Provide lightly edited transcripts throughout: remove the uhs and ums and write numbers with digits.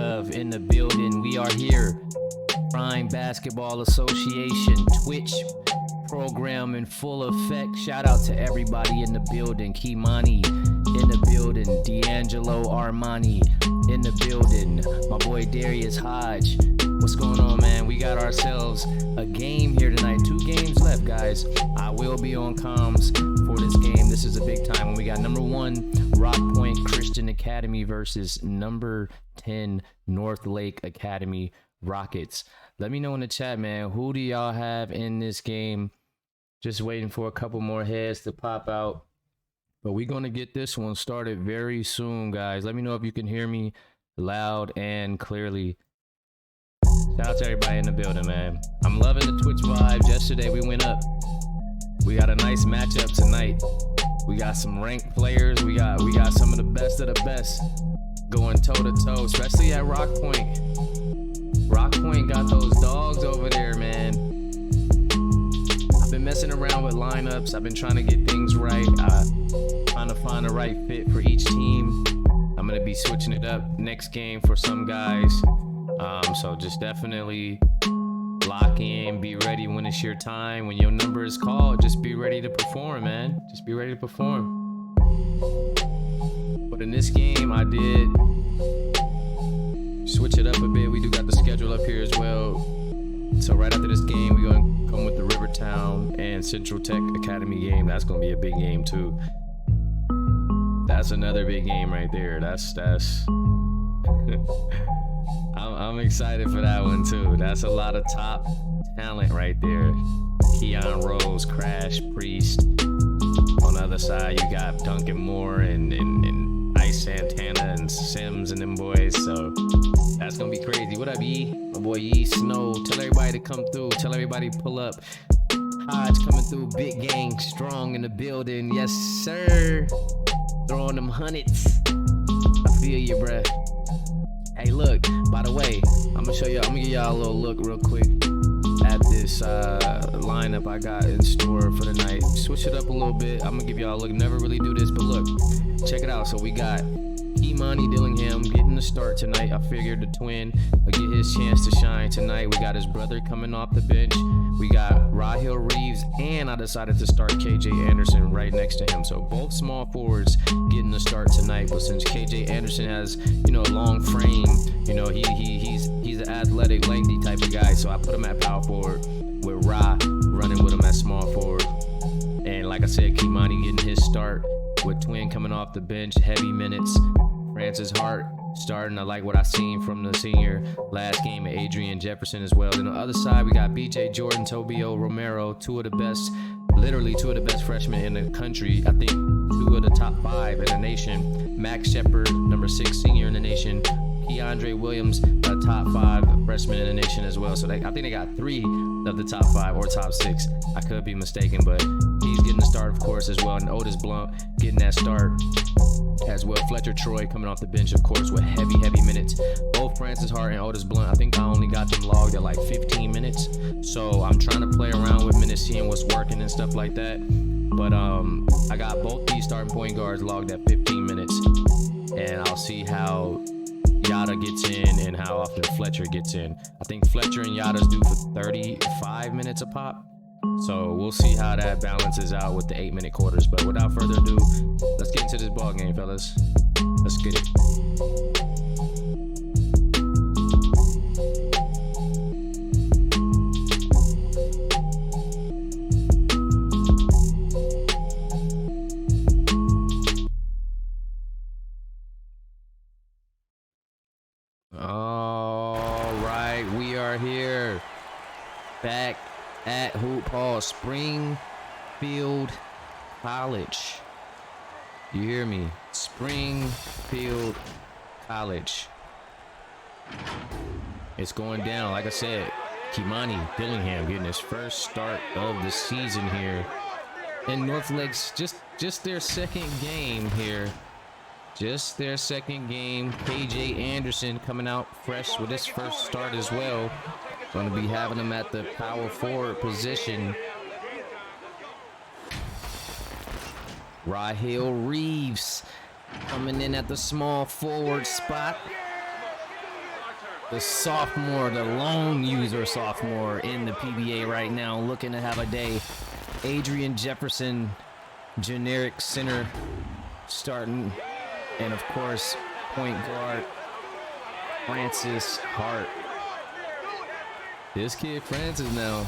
Gov in the building. We are here. Prime Basketball Association Twitch program in full effect. Shout out to everybody in the building. Kimani in the building. D'Angelo Armani in the building. My boy Darius Hodge. What's going on, man? We got ourselves a game here tonight. 2 games left, guys. I will be on comms for this game. This is a big time when we got number 1 Rock Point Christian Academy versus number 10 Northlake Academy Rockets. Let me know in the chat, man. Who do y'all have in this game? Just waiting for a couple more heads to pop out. But we're going to get this one started very soon, guys. Let me know if you can hear me loud and clearly. Shout out to everybody in the building, man. I'm loving the Twitch vibes. Yesterday we went up. We got a nice matchup tonight. We got some ranked players. We got some of the best going toe to toe, especially at Rock Point. Rock Point got those dogs over there, man. I've been messing around with lineups. I've been trying to get things right. Trying to find the right fit for each team. I'm gonna be switching it up next game for some guys. So just definitely lock in, be ready when it's your time. When your number is called, just be ready to perform, man. Just be ready to perform. But in this game, I did switch it up a bit. We do got the schedule up here as well. So right after this game, we're going to come with the Rivertown and Central Tech Academy game. That's going to be a big game too. That's another big game right there. That's I'm excited for that one too. That's a lot of top talent right there. Keon Rose, Crash, Priest. On the other side, you got Duncan Moore and Ice Santana and Sims and them boys. So that's gonna be crazy. What up, Yee? My boy Yee Snow. Tell everybody to come through. Tell everybody to pull up. Hodge coming through. Big gang, strong in the building. Yes, sir. Throwing them hundreds. I feel you, bruh. Hey, look, by the way, I'm gonna give y'all a little look real quick at this lineup I got in store for the night. Switch it up a little bit. I'm gonna give y'all a look. Never really do this, but look, check it out. So we got Kimani Dillingham getting the start tonight. I figured the twin will get his chance to shine tonight. We got his brother coming off the bench. We got Rahil Reeves, and I decided to start KJ Anderson right next to him. So both small forwards getting the start tonight. But since KJ Anderson has, a long frame, he's an athletic, lengthy type of guy. So I put him at power forward with Ra running with him at small forward. And like I said, Kimani getting his start with twin coming off the bench, heavy minutes. Francis Hart starting. I like what I seen from the senior last game, Adrian Jefferson as well. Then on the other side, we got BJ Jordan, Tobio Romero, literally two of the best freshmen in the country. I think 2 of the top 5 in the nation. Max Shepard, number 6 senior in the nation. Keandre Williams, a top 5 freshman in the nation as well. So I think they got 3 of the top 5 or top 6. I could be mistaken, but he's getting the start, of course, as well. And Otis Blunt getting that start as well. Fletcher Troy coming off the bench, of course, with heavy minutes. Both Francis Hart and Otis Blunt, I think I only got them logged at like 15 minutes. So I'm trying to play around with minutes, seeing what's working and stuff like that. But I got both these starting point guards logged at 15 minutes. And I'll see how Yada gets in and how often Fletcher gets in. I think Fletcher and Yada's due for 35 minutes a pop. So we'll see how that balances out with the 8-minute quarters. But without further ado, let's get into this ball game, fellas. Let's get it. All right, we are here back at Hoophall, Springfield College. You hear me? Springfield College. It's going down. Like I said, Kimani Dillingham getting his first start of the season here. And Northlake's just their second game here. Just their second game. KJ Anderson coming out fresh with his first start as well. Going to be having him at the power forward position. Rahil Reeves coming in at the small forward spot. the sophomore, the lone user sophomore in the PBA right now, looking to have a day. Adrian Jefferson, generic center, starting, and of course, point guard Francis Hart. This kid Francis now,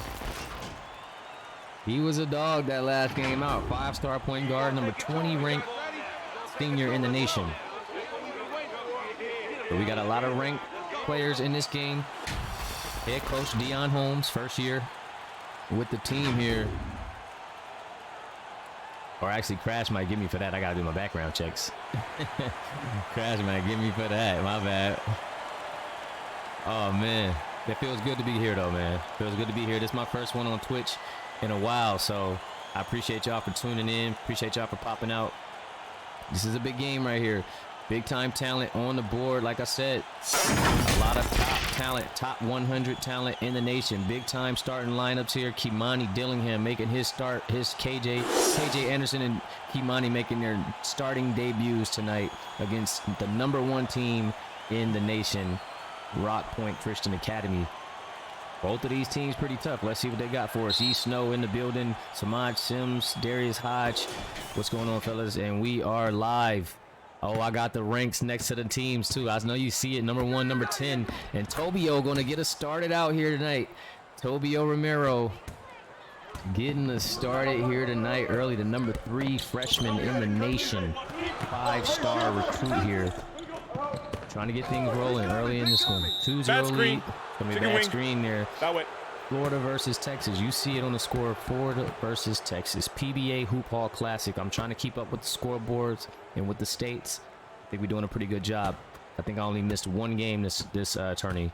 he was a dog that last game out. 5-star point guard, number 20 ranked senior in the nation. But we got a lot of ranked players in this game. Head coach Deion Holmes, first year with the team here. Or actually, Crash might get me for that. I gotta do my background checks. Crash might get me for that. My bad. Oh man, it feels good to be here though, man. Feels good to be here. This is my first one on Twitch in a while, so I appreciate y'all for tuning in. Appreciate y'all for popping out. This is a big game right here. Big time talent on the board. Like I said, a lot of top talent, top 100 talent in the nation. Big time starting lineups here. Kimani Dillingham making his start. His KJ Anderson and Kimani making their starting debuts tonight against the #1 team in the nation, Rock Point Christian Academy. Both of these teams pretty tough. Let's see what they got for us. E. Snow in the building. Samaj Sims, Darius Hodge. What's going on, fellas? And we are live. Oh, I got the ranks next to the teams, too. I know you see it. Number 1, number 10. And Tobio going to get us started out here tonight. Tobio Romero getting us started here tonight early. The number 3 freshman in the nation. 5-star recruit here. Trying to get things rolling early in this one. 2-0 lead. Gonna be back screen there. Florida versus Texas. You see it on the score. Florida versus Texas. PBA Hoophall Classic. I'm trying to keep up with the scoreboards and with the states. I think we're doing a pretty good job. I think I only missed one game this tourney.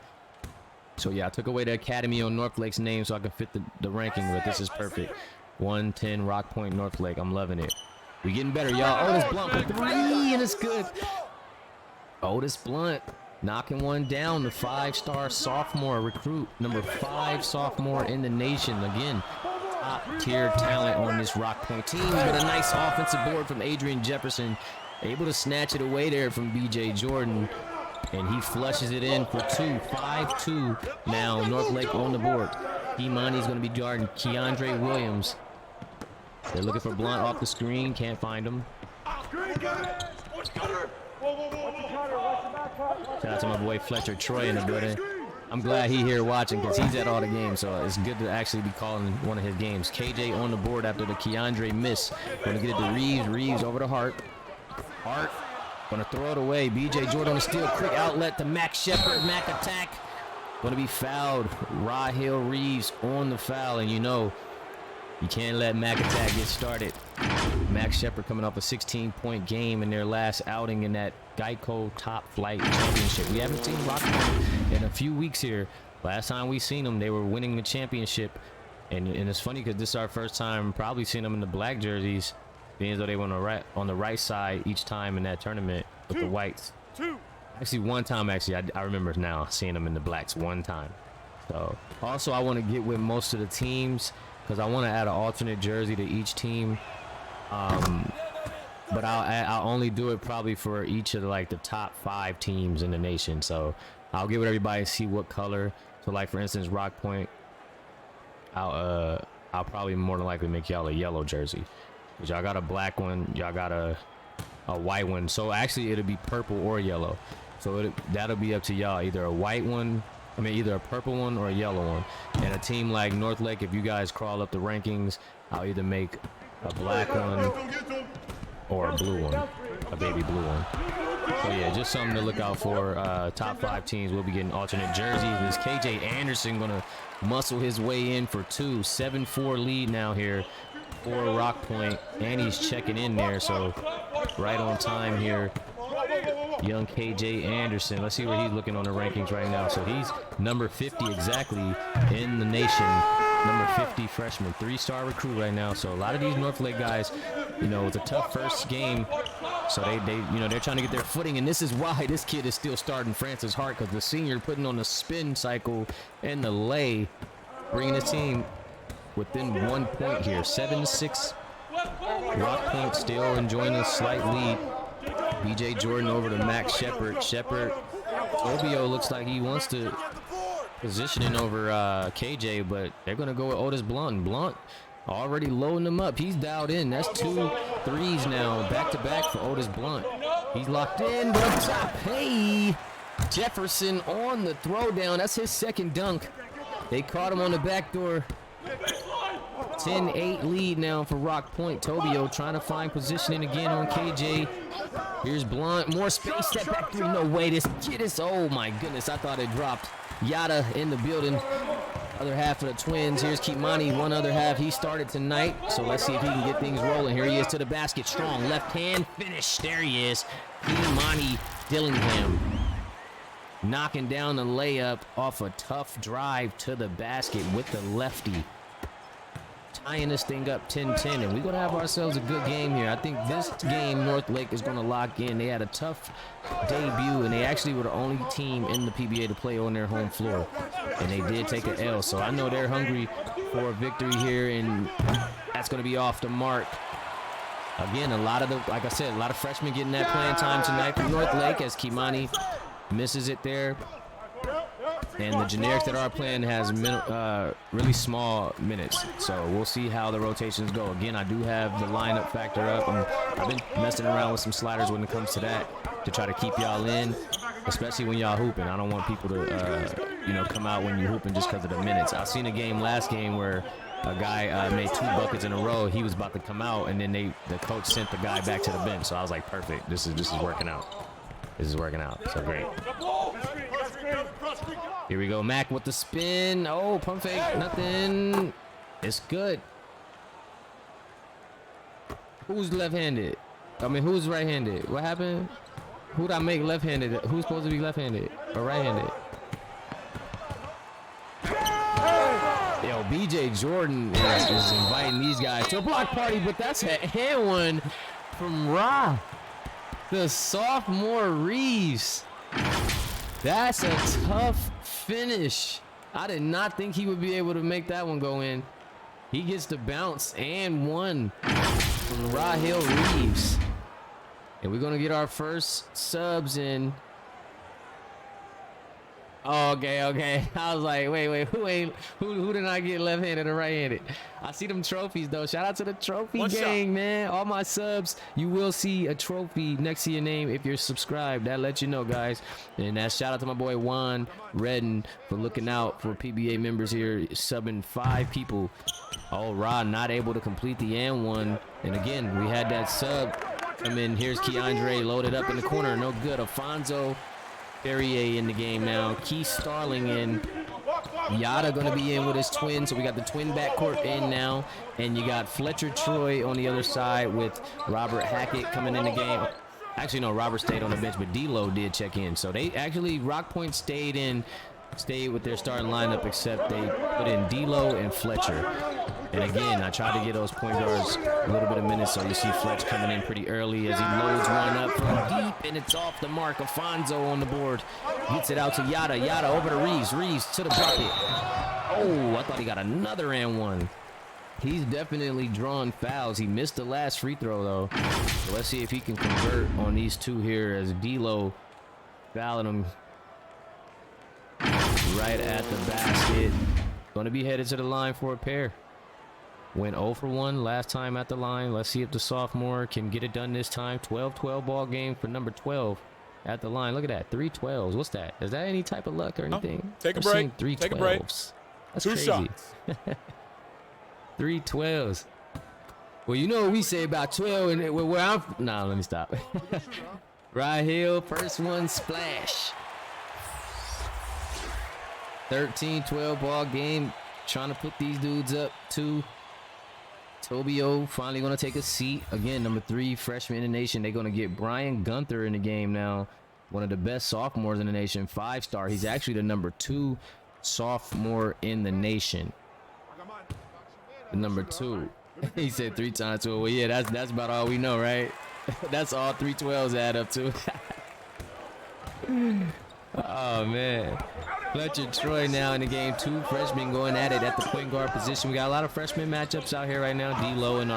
So yeah, I took away the Academy on Northlake's name so I can fit the ranking, but this is perfect. 110 Rock Point Northlake. I'm loving it. We getting better, y'all. Otis Blunt for 3, and it's good. Otis Blunt knocking one down. The 5-star sophomore recruit, number 5 sophomore in the nation. Again, top tier talent on this Rock Point team. With a nice offensive board from Adrian Jefferson, able to snatch it away there from BJ Jordan, and he flushes it in for 2. 5-2 now. Northlake on the board. Imani's going to be guarding Keandre Williams. They're looking for Blunt off the screen. Can't find him. Shout out to my boy Fletcher Troy in the building. I'm glad he's here watching because he's at all the games, so it's good to actually be calling one of his games. KJ on the board after the Keandre miss. Going to get it to Reeves. Reeves over to Hart. Hart going to throw it away. BJ Jordan on the steal. Quick outlet to Mac Shepard. Mac attack. Going to be fouled. Rahil Reeves on the foul, and you know you can't let Mac attack get started. Max Shepard coming off a 16-point game in their last outing in that Geico Top Flight Championship. We haven't seen Rock Point in a few weeks here. Last time we seen them, they were winning the championship. And it's funny because this is our first time probably seeing them in the black jerseys, being as though they were on the right side each time in that tournament with the whites. Actually, one time, I remember now seeing them in the blacks one time. So, also, I want to get with most of the teams because I want to add an alternate jersey to each team. But I'll only do it probably for each of the top 5 teams in the nation. So I'll get with everybody and see what color. So like for instance, Rock Point, I'll probably more than likely make y'all a yellow jersey. But y'all got a black one, y'all got a white one. So actually it'll be purple or yellow. So that'll be up to y'all. Either a white one, either a purple one or a yellow one. And a team like Northlake, if you guys crawl up the rankings, I'll either make a black one or a blue one, a baby blue one. So yeah, just something to look out for. Top 5 teams will be getting alternate jerseys. This KJ Anderson gonna muscle his way in for 2. 7-4 lead now here for Rock Point, and he's checking in there, so right on time here. Young KJ Anderson. Let's see where he's looking on the rankings right now. So he's number 50 exactly in the nation. Number 50 freshman, 3-star recruit right now. So a lot of these Northlake guys, it's a tough first game. So they're trying to get their footing, and this is why this kid is still starting, Francis Hart, because the senior putting on the spin cycle and the lay, bringing the team within 1 point here. 7-6. Rock Point still enjoying a slight lead. BJ Jordan over to Max Shepard. Shepard Tobio looks like he wants to positioning over KJ, but they're going to go with Otis Blunt. Blunt already loading him up. He's dialed in. That's 2 threes now, back-to-back for Otis Blunt. He's locked in, but up top, hey! Jefferson on the throwdown. That's his second dunk. They caught him on the back door. 10-8 lead now for Rock Point. Tobio trying to find positioning again on KJ. Here's Blunt. More space. Step back three. No way. This kid is. Oh my goodness. I thought it dropped. Yada in the building. Other half of the Twins. Here's Kimani. One other half. He started tonight. So let's see if he can get things rolling. Here he is to the basket. Strong left hand finish. There he is. Kimani Dillingham. Knocking down the layup off a tough drive to the basket with the lefty. Tying this thing up 10-10, and we're going to have ourselves a good game here. I think this game, Northlake is going to lock in. They had a tough debut, and they actually were the only team in the PBA to play on their home floor, and they did take an L. So I know they're hungry for a victory here, and that's going to be off the mark. Again, like I said, a lot of freshmen getting that playing time tonight for Northlake as Kimani misses it there. And the generics that are playing has really small minutes. So we'll see how the rotations go. Again, I do have the lineup factor up. I've been messing around with some sliders when it comes to that to try to keep y'all in, especially when y'all hooping. I don't want people to, come out when you're hooping just because of the minutes. I've seen a game last game where a guy made 2 buckets in a row. He was about to come out, and then the coach sent the guy back to the bench. So I was like, perfect. This is working out. This is working out. So great. Here we go. Mac with the spin. Oh, pump fake. Nothing. It's good. Who's left-handed? I mean, who's right-handed? What happened? Who'd I make left-handed? Who's supposed to be left-handed or right-handed? Yo, BJ Jordan is inviting these guys to a block party, but that's a hand one from Ra. The sophomore Reeves. That's a tough finish. I did not think he would be able to make that one go in. He gets the bounce and one from Rahil Reeves. And we're going to get our first subs in. Oh, okay. I was like, wait, who did I get left-handed or right-handed? I see them trophies though. Shout out to the trophy gang, man. All my subs, you will see a trophy next to your name if you're subscribed. That lets you know, guys. And that shout out to my boy Juan Redden for looking out for PBA members here, subbing 5 people. Oh, Rod not able to complete the and one. And again, we had that sub come in. Here's Keandre loaded up in the corner. No good. Alfonso Ferrier in the game now. Keith Starling in. Yada gonna be in with his twin. So we got the twin backcourt in now. And you got Fletcher Troy on the other side with Robert Hackett coming in the game. Actually, no, Robert stayed on the bench, but D-Lo did check in. So they actually, Rock Point stayed with their starting lineup, except they put in D-Lo and Fletcher. And again, I tried to get those point guards a little bit of minutes, so you see Fletch coming in pretty early as he loads one up from deep, and it's off the mark. Alfonso on the board. Gets it out to Yada. Yada over to Reeves. Reeves to the bucket. Oh, I thought he got another and one. He's definitely drawn fouls. He missed the last free throw, though. So let's see if he can convert on these two here as D-Lo fouling him right at the basket. Going to be headed to the line for a pair. Went 0 for 1 last time at the line. Let's see if the sophomore can get it done this time. 12-12 ball game for number 12 at the line. Look at that. 3 12s. What's that? Is that any type of luck or anything? Take a break. 3 Take a break. That's 2 crazy. shots. 3 12s. Well, you know what we say about 12 and where I'm. Nah, let me stop. Rahil, first one, splash. 13-12 ball game. Trying to put these dudes up too. Tobio finally going to take a seat. Again, number 3 freshman in the nation. They're going to get Brian Gunther in the game now. One of the best sophomores in the nation. 5-star. He's actually the number 2 sophomore in the nation. The number 2. He said 3 times 12. Well, yeah, that's about all we know, right? That's all 3 12s add up to. Oh, man. Fletcher Troy now in the game. 2 freshmen going at it at the point guard position. We got a lot of freshman matchups out here right now. D-Lo and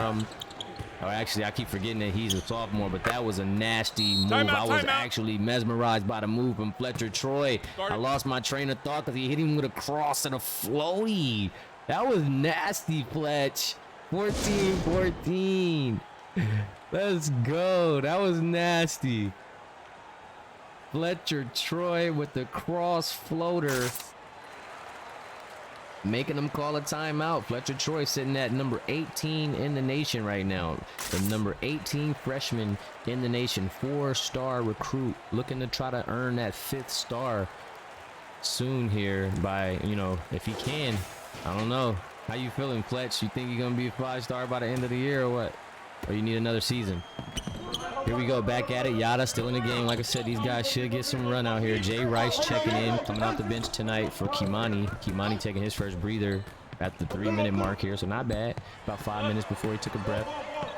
Or actually, I keep forgetting that he's a sophomore, but that was a nasty move. I was actually mesmerized by the move from Fletcher Troy. I lost my train of thought because he hit him with a cross and a floaty. That was nasty, Fletch. 14-14. Let's go. That was nasty. Fletcher Troy with the cross floater. Making them call a timeout. Fletcher Troy sitting at number 18 in the nation right now. The number 18 freshman in the nation. 4-star recruit. Looking to try to earn that 5th star soon here by, you know, if he can. I don't know. How you feeling, Fletch? You think you're going to be a 5-star by the end of the year or what? Or you need another season? Here we go, back at it. Yada still in the game. Like I said, these guys should get some run out here. Jay Rice checking in, coming off the bench tonight for Kimani. Kimani taking his first breather at the 3-minute mark here, so not bad. About 5 minutes before he took a breath.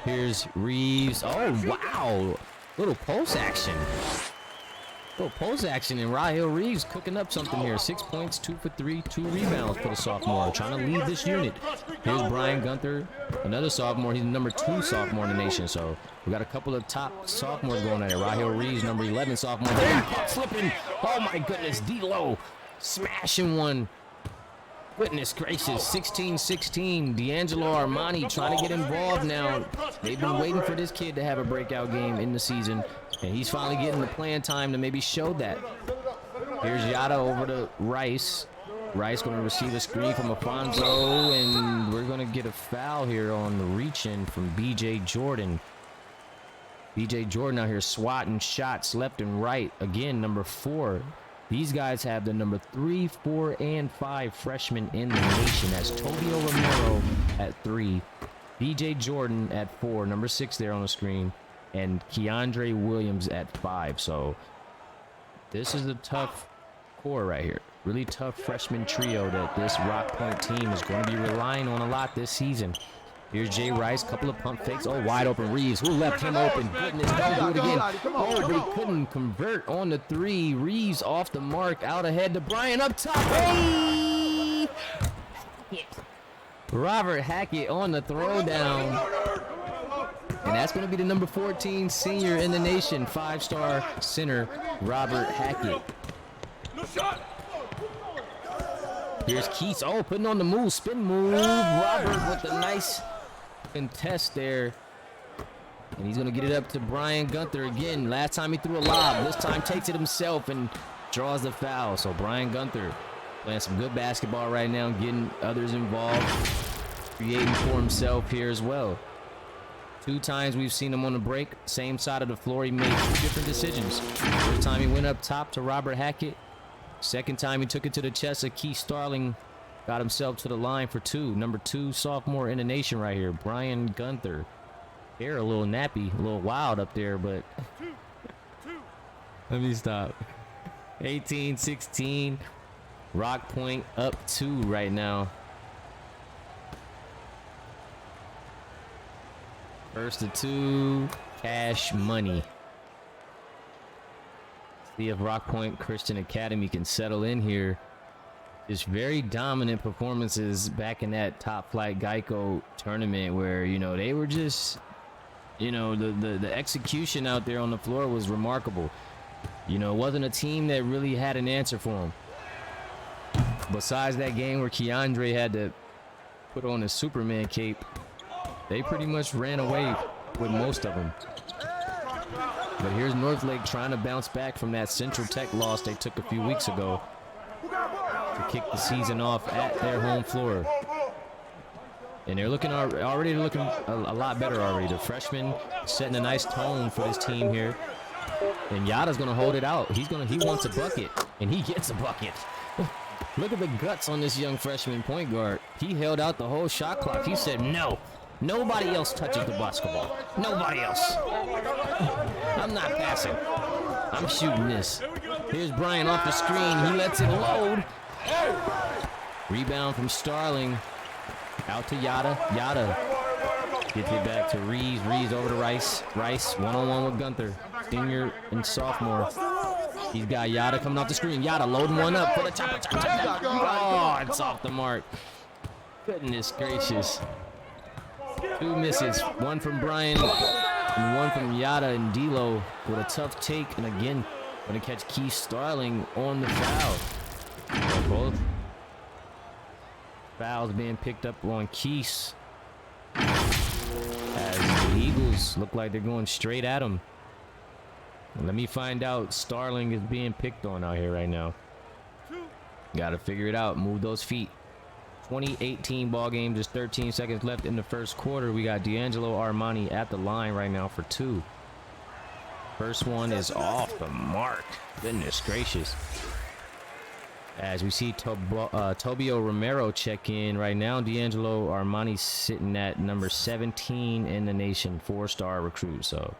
Here's Reeves. Oh, wow. Little post action. Little post action, and Raheel Reeves cooking up something here. 6 points, 2 for 3, 2 rebounds for the sophomore. Trying to lead this unit. Here's Brian Gunther, another sophomore. He's the number 2 sophomore in the nation, so we got a couple of top sophomores going at it. Raheel Reeves, number 11 sophomore. Caught slipping. Oh my goodness, D-Lo smashing one. Goodness gracious, 16-16. D'Angelo Armani trying to get involved now. They've been waiting for this kid to have a breakout game in the season, and he's finally getting the playing time to maybe show that. Here's Yada over to Rice. Rice going to receive a screen from Afonso, and we're going to get a foul here on the reach-in from B.J. Jordan. B.J. Jordan out here swatting shots left and right. Again, number 4. These guys have the number 3, 4, and 5 freshmen in the nation. That's Tobio Romero at 3, B.J. Jordan at 4, number 6 there on the screen, and Keandre Williams at 5. So this is a tough core right here. Really tough freshman trio that this Rock Point team is going to be relying on a lot this season. Here's Jay Rice, couple of pump fakes. Oh, wide open Reeves. Who left him open? Goodness, don't do it again. Oh, but he couldn't convert on the 3. Reeves off the mark, out ahead to Brian up top. Hey! Robert Hackett on the throwdown. And that's going to be the number 14 senior in the nation, 5-star center, Robert Hackett. Here's Keats. Oh, putting on the move, spin move. Robert with a nice contest there. And he's going to get it up to Brian Gunther again. Last time he threw a lob. This time takes it himself and draws the foul. So Brian Gunther playing some good basketball right now, getting others involved, creating for himself here as well. 2 times we've seen him on the break. Same side of the floor. He made 2 different decisions. First time he went up top to Robert Hackett. Second time he took it to the chest of Keith Starling. Got himself to the line for 2. Number 2 sophomore in the nation right here, Brian Gunther. Hair a little nappy, a little wild up there, but let me stop. 18-16. Rock Point up 2 right now. First to 2, cash money. See if Rock Point Christian Academy can settle in here. Just very dominant performances back in that Top Flight Geico tournament where, you know, they were just, you know, the execution out there on the floor was remarkable. You know, it wasn't a team that really had an answer for them. Besides that game where Keandre had to put on his Superman cape, they pretty much ran away with most of them. But here's Northlake trying to bounce back from that Central Tech loss they took a few weeks ago to kick the season off at their home floor. And they're looking already looking a lot better already. The freshmen setting a nice tone for this team here. And Yada's gonna hold it out. He wants a bucket, and he gets a bucket. Look at the guts on this young freshman point guard. He held out the whole shot clock. He said, no, nobody else touches the basketball. Nobody else. I'm not passing. I'm shooting this. Here's Brian off the screen. He lets it load. Rebound from Starling. Out to Yada. Yada gets it back to Reeves. Reeves over to Rice. Rice one-on-one with Gunther. Senior and sophomore. He's got Yada coming off the screen. Yada loading one up for the chopper. Oh, it's off the mark. Goodness gracious. 2 misses. 1 from Brian and 1 from Yada and D'Lo with a tough take. And again, going to catch Keith Starling on the foul. Both fouls being picked up on Keith. As the Eagles look like they're going straight at him. And let me find out. Starling is being picked on out here right now. Got to figure it out. Move those feet. 2018 ball game. Just 13 seconds left in the first quarter. We got D'Angelo Armani at the line right now for 2. First one is off the mark. Goodness gracious. As we see Tobio Romero check in right now. D'Angelo Armani sitting at number 17 in the nation. 4-star recruit. So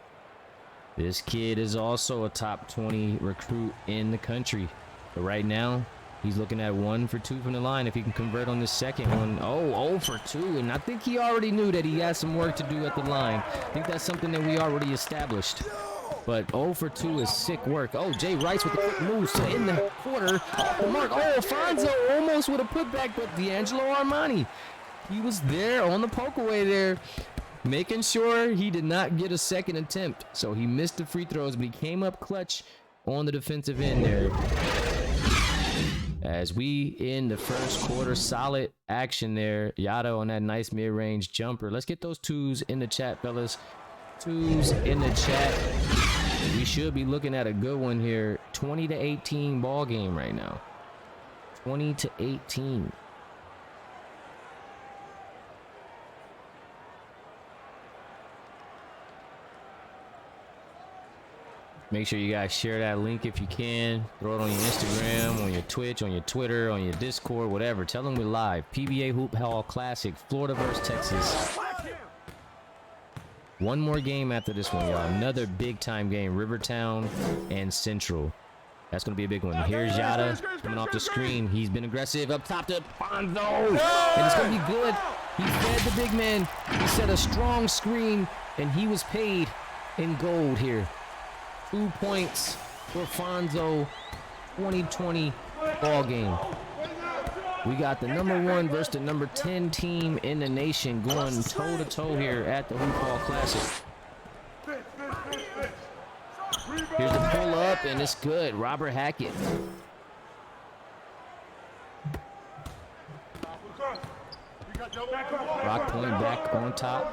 this kid is also a top 20 recruit in the country. But right now, he's looking at 1 for 2 from the line. If he can convert on this second one. Oh, 0 for 2. And I think he already knew that he had some work to do at the line. I think that's something that we already established. But 0 for 2 is sick work. Oh, Jay Rice with the quick moves to end the quarter. Off the mark. Oh, Alfonso almost with a putback, but D'Angelo Armani, he was there on the poke away there, making sure he did not get a second attempt. So he missed the free throws, but he came up clutch on the defensive end there. As we in the first quarter, solid action there. Yada on that nice mid-range jumper. Let's get those 2s in the chat, fellas. 2s in the chat. We should be looking at a good one here. 20-18 ball game right now. 20-18. Make sure you guys share that link if you can. Throw it on your Instagram, on your Twitch, on your Twitter, on your Discord, whatever. Tell them we're live. PBA Hoophall Classic, Florida versus Texas. One more game after this one, y'all. Another big-time game. Rivertown and Central. That's going to be a big one. Here's Yada coming off the screen. He's been aggressive. Up top to Bonzo. And it's going to be good. He fed the big man. He set a strong screen, and he was paid in gold here. 2 points for Fonzo. 2020 ball game. We got the number 1 versus the number 10 team in the nation going toe-to-toe here at the Hoophall Classic. Here's the pull-up, and it's good. Robert Hackett. Rock point back on top.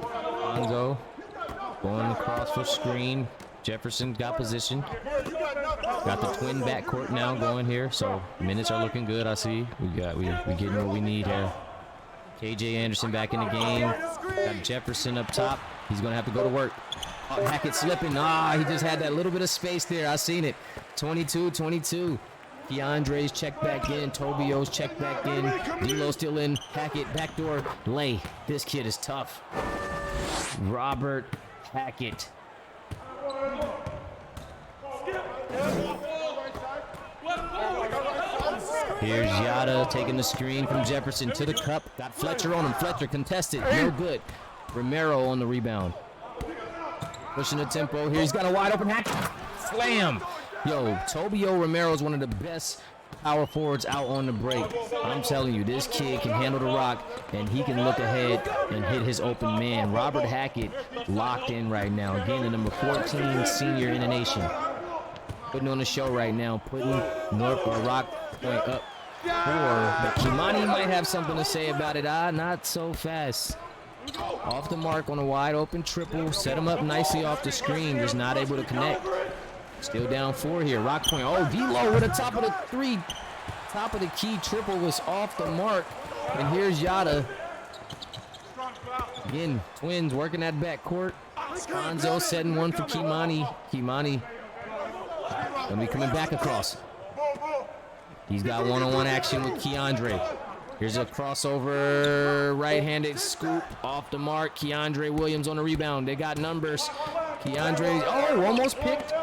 Bonzo going across for screen. Jefferson got position. Got the twin backcourt now going here, so minutes are looking good. I see we getting what we need here. KJ Anderson back in the game. Got Jefferson up top. He's gonna have to go to work. Oh, Hackett slipping. He just had that little bit of space there. I seen it. 22-22. Keandre's checked back in. Tobio's checked back in. D'Lo still in. Hackett backdoor lay. This kid is tough. Robert Hackett. Here's Yada taking the screen from Jefferson to the cup. Got Fletcher on him. Fletcher contested. No good. Romero on the rebound. Pushing the tempo. Here he's got a wide open Hackett. Slam. Yo, Tobio Romero is one of the best power forwards out on the break. I'm telling you, this kid can handle the rock, and he can look ahead and hit his open man. Robert Hackett locked in right now. Again, the number 14 senior in the nation. Putting on the show right now, putting Rock Point up 4. But Kimani might have something to say about it. Not so fast. Off the mark on a wide open triple. Set him up nicely off the screen. Just not able to connect. Still down 4 here. Rock Point. Oh, D'Lo with the top of the 3. Top of the key triple was off the mark. And here's Yada. Again, Twins working that backcourt. Fonzo setting one for Kimani. Kimani gonna be coming back across. He's got one-on-one action with Keandre. Here's a crossover, right-handed scoop off the mark. Keandre Williams on the rebound. They got numbers. Keandre, almost picked.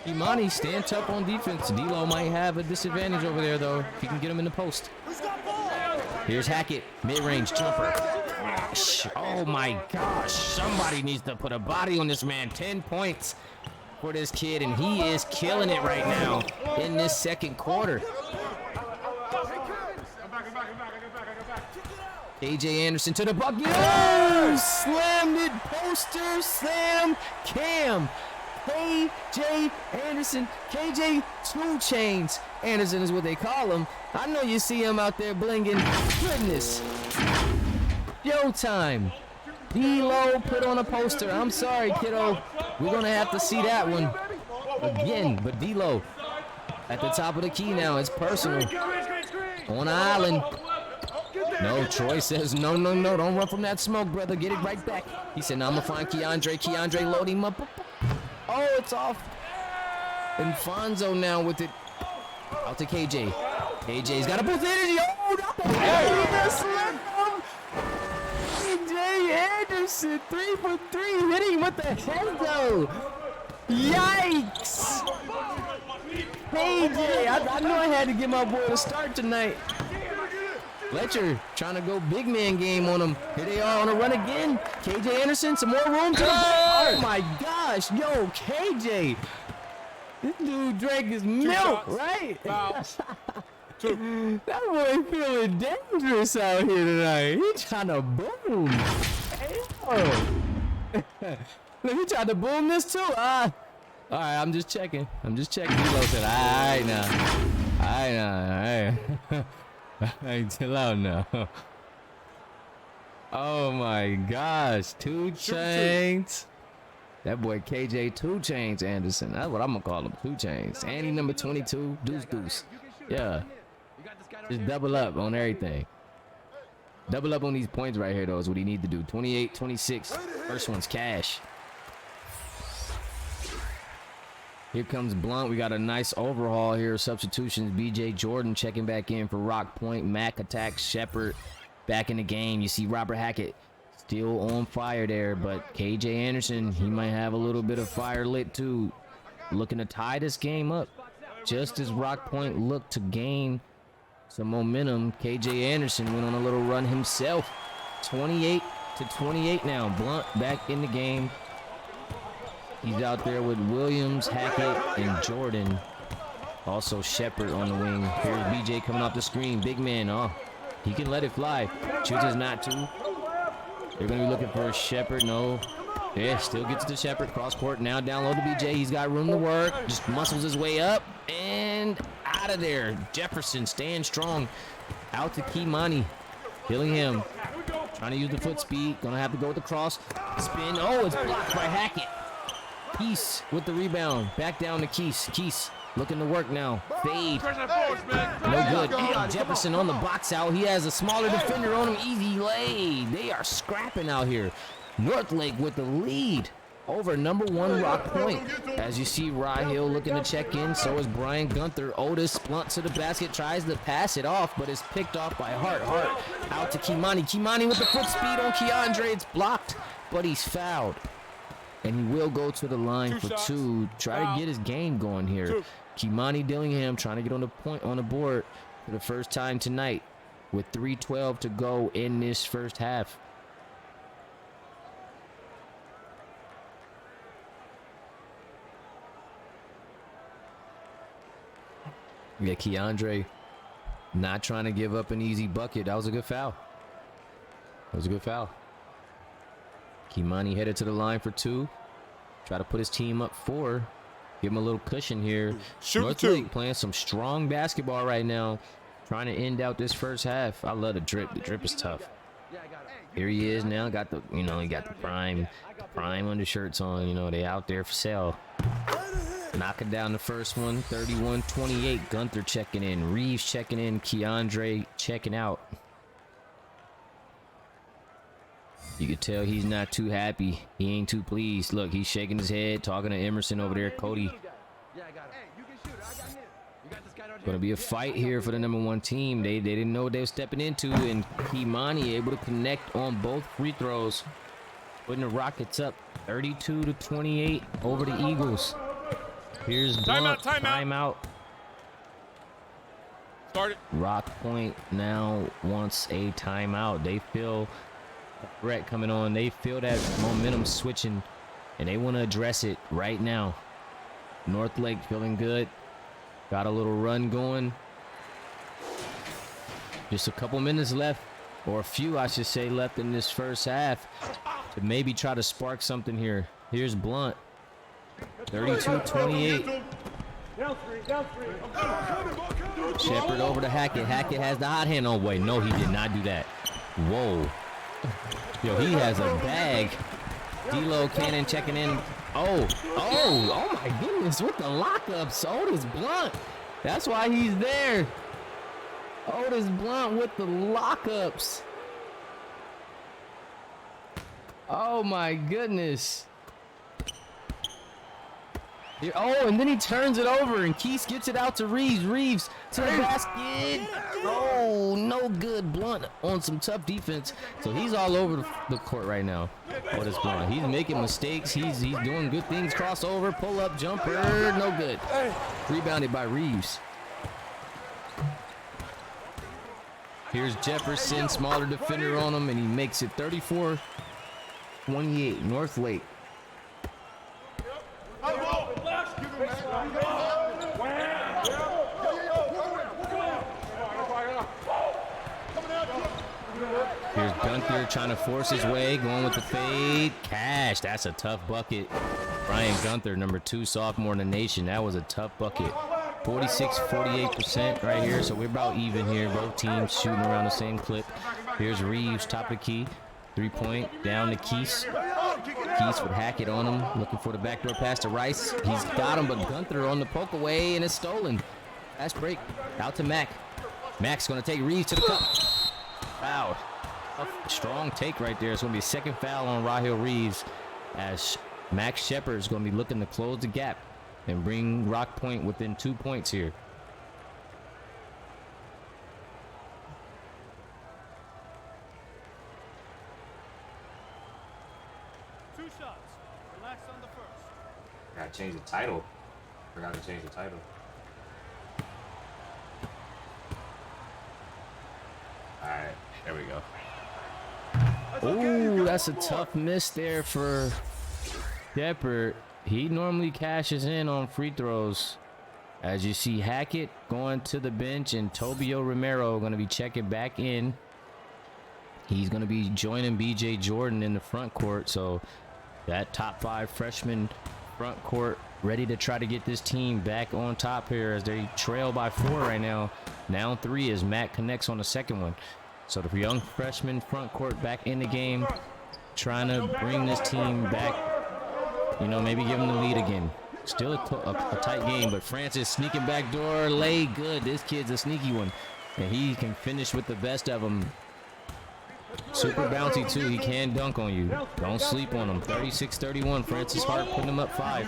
Imani stand tough on defense. D'Lo might have a disadvantage over there, though, if he can get him in the post. Here's Hackett, mid-range jumper. Oh, my gosh. Somebody needs to put a body on this man. 10 points for this kid, and he is killing it right now in this second quarter. KJ Anderson to the bucket. Oh, slammed it. Poster slam cam. KJ Anderson. KJ 2 Chains Anderson is what they call him. I know you see him out there blinging. Goodness. Showtime. D-Lo put on a poster. I'm sorry, kiddo. We're going to have to see that one again. But D-Lo at the top of the key now. It's personal. On the island. No, Troy says, no, don't run from that smoke, brother. Get it right back. He said, no, I'm going to find Keandre. Keandre, load him up. Oh, it's off. Infonso now with it. Out to KJ. KJ's got a boost energy. Oh, KJ Anderson, 3 for 3, hitting with the head, though. Yikes. KJ, I knew I had to get my boy a start tonight. Fletcher trying to go big man game on him. Here they are on a run again. KJ Anderson, some more room to the oh my gosh, yo, KJ. This dude drank his milk, right? That boy feeling dangerous out here tonight. He trying to boom. Look, he tried to boom this too. All right, I'm just checking. D-Lo said, all right now. Hey, chill out now. Oh my gosh, 2 Chains. That boy KJ 2 Chains Anderson. That's what I'm gonna call him, 2 Chains. And he number 22, deuce. Yeah. Just double up on everything. Double up on these points right here though is what he need to do. 28, 26. First one's cash. Here comes Blunt. We got a nice overhaul here. Substitutions. BJ Jordan checking back in for Rock Point. Mack attacks Shepard back in the game. You see Robert Hackett still on fire there, but KJ Anderson, he might have a little bit of fire lit too. Looking to tie this game up. Just as Rock Point looked to gain some momentum, KJ Anderson went on a little run himself. 28-28 now. Blunt back in the game. He's out there with Williams, Hackett, and Jordan. Also Shepard on the wing. Here's BJ coming off the screen. Big man. Oh, he can let it fly. Chooses not to. They're going to be looking for Shepard. No. Yeah, still gets to Shepard. Cross court. Now down low to BJ. He's got room to work. Just muscles his way up. And out of there. Jefferson staying strong. Out to Kimani. Killing him. Trying to use the foot speed. Going to have to go with the cross. Spin. Oh, it's blocked by Hackett. Keese with the rebound. Back down to Keese. Keese looking to work now. Fade. No good. And Jefferson on the box out. He has a smaller defender on him. Easy lay. They are scrapping out here. Northlake with the lead over number 1 Rock Point. As you see, Rahil looking to check in. So is Brian Gunther. Otis Blunt to the basket. Tries to pass it off, but is picked off by Hart. Hart out to Kimani. Kimani with the foot speed on Keandre. It's blocked, but he's fouled. And he will go to the line for 2. Try to get his game going here. Kimani Dillingham trying to get on the point on the board for the first time tonight with 3:12 to go in this first half. Yeah, Keandre not trying to give up an easy bucket. That was a good foul. Kimani headed to the line for 2. Try to put his team up 4. Give him a little cushion here. Northlake playing some strong basketball right now. Trying to end out this first half. I love the drip. The drip is tough. Here he is now. Got the, he got the prime undershirts on. They out there for sale. Knocking down the first one. 31-28. Gunther checking in. Reeves checking in. Keandre checking out. You can tell he's not too happy. He ain't too pleased. Look, he's shaking his head, talking to Emerson over there. Cody. Gonna be a fight here for the number 1 team. They didn't know what they were stepping into, and Kimani able to connect on both free throws, putting the Rockets up 32-28 over the Eagles. Here's Blunt. Timeout. Start it. Rock Point now wants a timeout. They feel threat coming on. They feel that momentum switching, and they want to address it right now. Northlake feeling good. Got a little run going. Just a couple minutes left or a few, I should say, left in this first half to maybe try to spark something here. Here's Blunt, 32-28. Shepard over to Hackett. Hackett has the hot hand. Oh, wait, no, he did not do that. Whoa. Yo, he has a bag. D-Lo Cannon checking in. Oh my goodness, with the lockups. Otis Blunt. That's why he's there. Otis Blunt with the lockups. Oh my goodness. Oh, and then he turns it over, and Keith gets it out to Reeves. Reeves to the basket. Oh, no good. Blunt on some tough defense. So he's all over the court right now. Otis Blunt. He's making mistakes. He's doing good things. Crossover, pull up, jumper. No good. Rebounded by Reeves. Here's Jefferson, smaller defender on him, and he makes it 34-28. Northlake. Here's Gunther trying to force his way, going with the fade. Cash, that's a tough bucket. Brian Gunther, number 2 sophomore in the nation. That was a tough bucket. 46-48% right here, so we're about even here. Both teams shooting around the same clip. Here's Reeves, top of the key. 3-point, down to Keese. Keese with Hackett on him, looking for the backdoor pass to Rice. He's got him, but Gunther on the poke away, and it's stolen. Fast break, out to Mack. Mack's gonna take Reeves to the cup. Foul. A strong take right there. It's gonna be a second foul on Raheel Reeves, as Max Shepard is gonna be looking to close the gap and bring Rock Point within 2 points here. Two shots. Relax on the first. Gotta change the title. Forgot to change the title. Alright, there we go. Oh, that's a tough miss there for Shepard. He normally cashes in on free throws. As you see, Hackett going to the bench, and Tobio Romero going to be checking back in. He's going to be joining BJ Jordan in the front court. So that top 5 freshman front court ready to try to get this team back on top here, as they trail by 4 right now. Now 3 as Matt connects on the second one. So the young freshman front court back in the game, trying to bring this team back. You know, maybe give them the lead again. Still a tight game, but Francis sneaking back door, lay good. This kid's a sneaky one, and he can finish with the best of them. Super bouncy too. He can dunk on you. Don't sleep on him. 36-31. Francis Hart putting him up 5.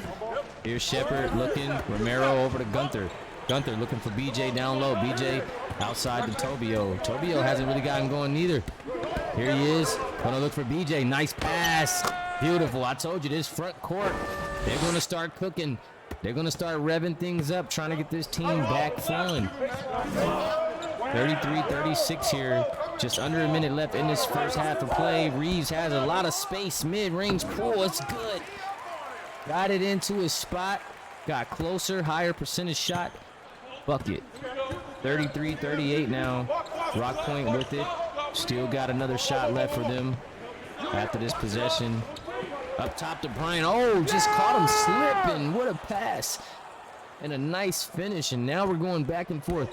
Here's Shepard looking. Romero over to Gunther. Gunther looking for BJ down low. BJ outside to Tobio. Tobio hasn't really gotten going neither. Here he is. Gonna look for BJ. Nice pass. Beautiful. I told you, this front court, they're gonna start cooking. They're gonna start revving things up, trying to get this team back flowing. 33-36 here. Just under a minute left in this first half of play. Reeves has a lot of space. Mid-range pull. It's good. Got it into his spot. Got closer. Higher percentage shot. Bucket. 33-38 now. Rock Point with it. Still got another shot left for them after this possession. Up top to Brian. Oh, just caught him slipping. What a pass. And a nice finish. And now we're going back and forth.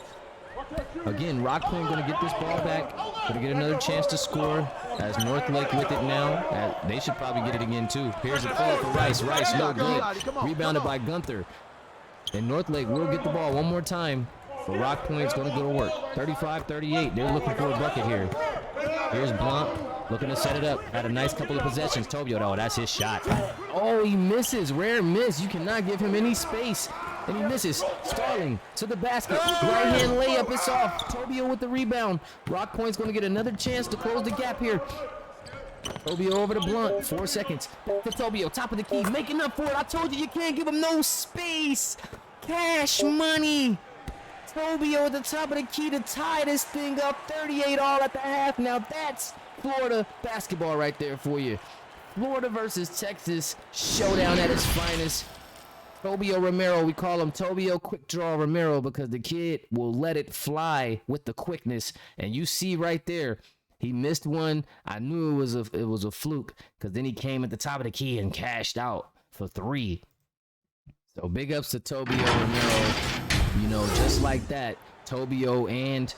Again, Rock Point going to get this ball back. Going to get another chance to score. As Northlake with it now. They should probably get it again too. Here's a pull for Rice. Rice, no good. Rebounded by Gunther. And Northlake will get the ball one more time. But Rock Point's going to go to work. 35-38. They're looking for a bucket here. Here's Blunt looking to set it up. Had a nice couple of possessions. Tobio, though, that's his shot. Oh, he misses. Rare miss. You cannot give him any space. And he misses. Starling to the basket. Right-hand layup. It's off. Tobio with the rebound. Rock Point's going to get another chance to close the gap here. Tobio over to Blunt. 4 seconds. Back to Tobio. Top of the key. Making up for it. I told you, you can't give him no space. Cash money. Tobio at the top of the key to tie this thing up. 38 all at the half. Now that's Florida basketball right there for you. Florida versus Texas. Showdown at its finest. Tobio Romero, we call him Tobio Quick Draw Romero because the kid will let it fly with the quickness. And you see right there, He missed one. I knew it was a fluke because then he came at the top of the key and cashed out for 3. So big ups to Tobio Romero. You know, just like that, Tobio and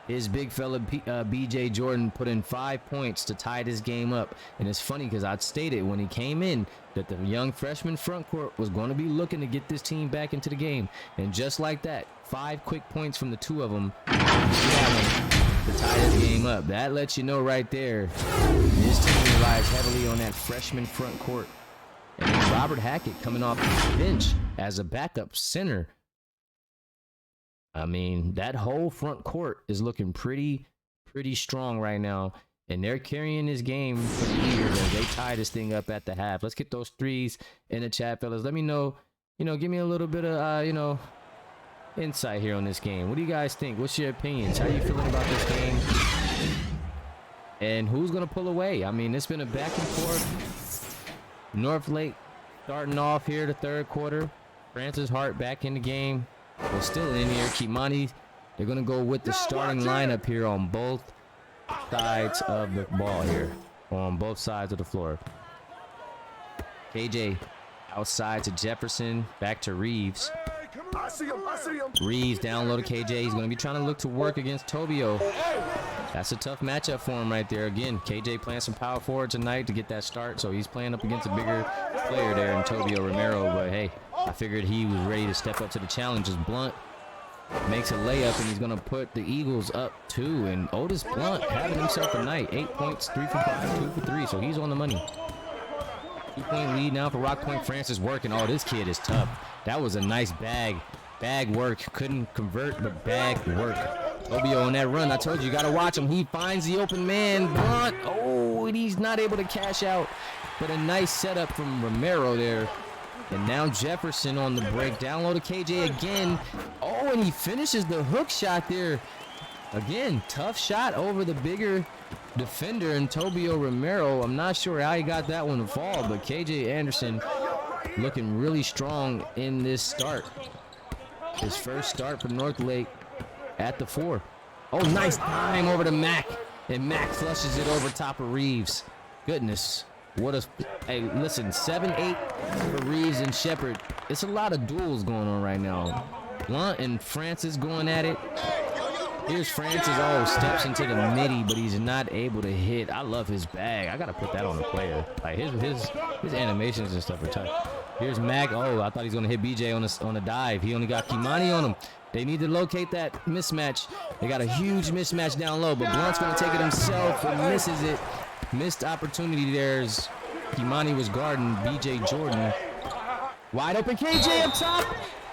his big fella BJ Jordan put in 5 points to tie this game up. And it's funny because I'd stated when he came in that the young freshman front court was going to be looking to get this team back into the game. And just like that, 5 quick points from the 2 of them to tie this game up. That lets you know right there, this team relies heavily on that freshman front court. And then Robert Hackett coming off the bench as a backup center. I mean, that whole front court is looking pretty strong right now. And they're carrying this game for the year. They tie this thing up at the half. Let's get those threes in the chat, fellas. Let me know, give me a little bit of, insight here on this game. What do you guys think? What's your opinions? How are you feeling about this game? And who's going to pull away? I mean, it's been a back and forth. Northlake starting off here the 3rd quarter. Francis Hart back in the game. Well, still in here. Kimani, they're going to go with the starting lineup here on both sides of the ball here. On both sides of the floor. KJ outside to Jefferson. Back to Reeves. I see him. Reeves down low to KJ. He's going to be trying to look to work against Tobio. That's a tough matchup for him right there. Again, KJ playing some power forward tonight to get that start. So he's playing up against a bigger player there in Tobio Romero. But hey, I figured he was ready to step up to the challenge. As Blunt makes a layup, and he's going to put the Eagles up 2. And Otis Blunt having himself a night. 8 points, 3 for 5, 2 for 3. So he's on the money. 2-point lead now for Rock Point. Francis working. Oh, this kid is tough. That was a nice bag work. Couldn't convert, but bag work. Tobio on that run. I told you got to watch him. He finds the open man. Blunt. Oh, and he's not able to cash out. But a nice setup from Romero there. And now Jefferson on the break. Down low to KJ again. Oh, and he finishes the hook shot there. Again, tough shot over the bigger defender and Tobio Romero. I'm not sure how he got that one to fall, but KJ Anderson looking really strong in this start. His first start for Northlake at the 4. Oh, nice time over to Mack. And Mack flushes it over top of Reeves. Goodness. What a... Hey, listen, 7-8 for Reeves and Shepard. It's a lot of duels going on right now. Blunt and Francis going at it. Here's Francis. Oh, steps into the midi, but he's not able to hit. I love his bag. I got to put that on the player. Like, his animations and stuff are tight. Here's Mack. Oh, I thought he was going to hit BJ on the dive. He only got Kimani on him. They need to locate that mismatch. They got a huge mismatch down low, but Blunt's going to take it himself and misses it. Missed opportunity there as Kimani was guarding BJ Jordan. Wide open KJ up top.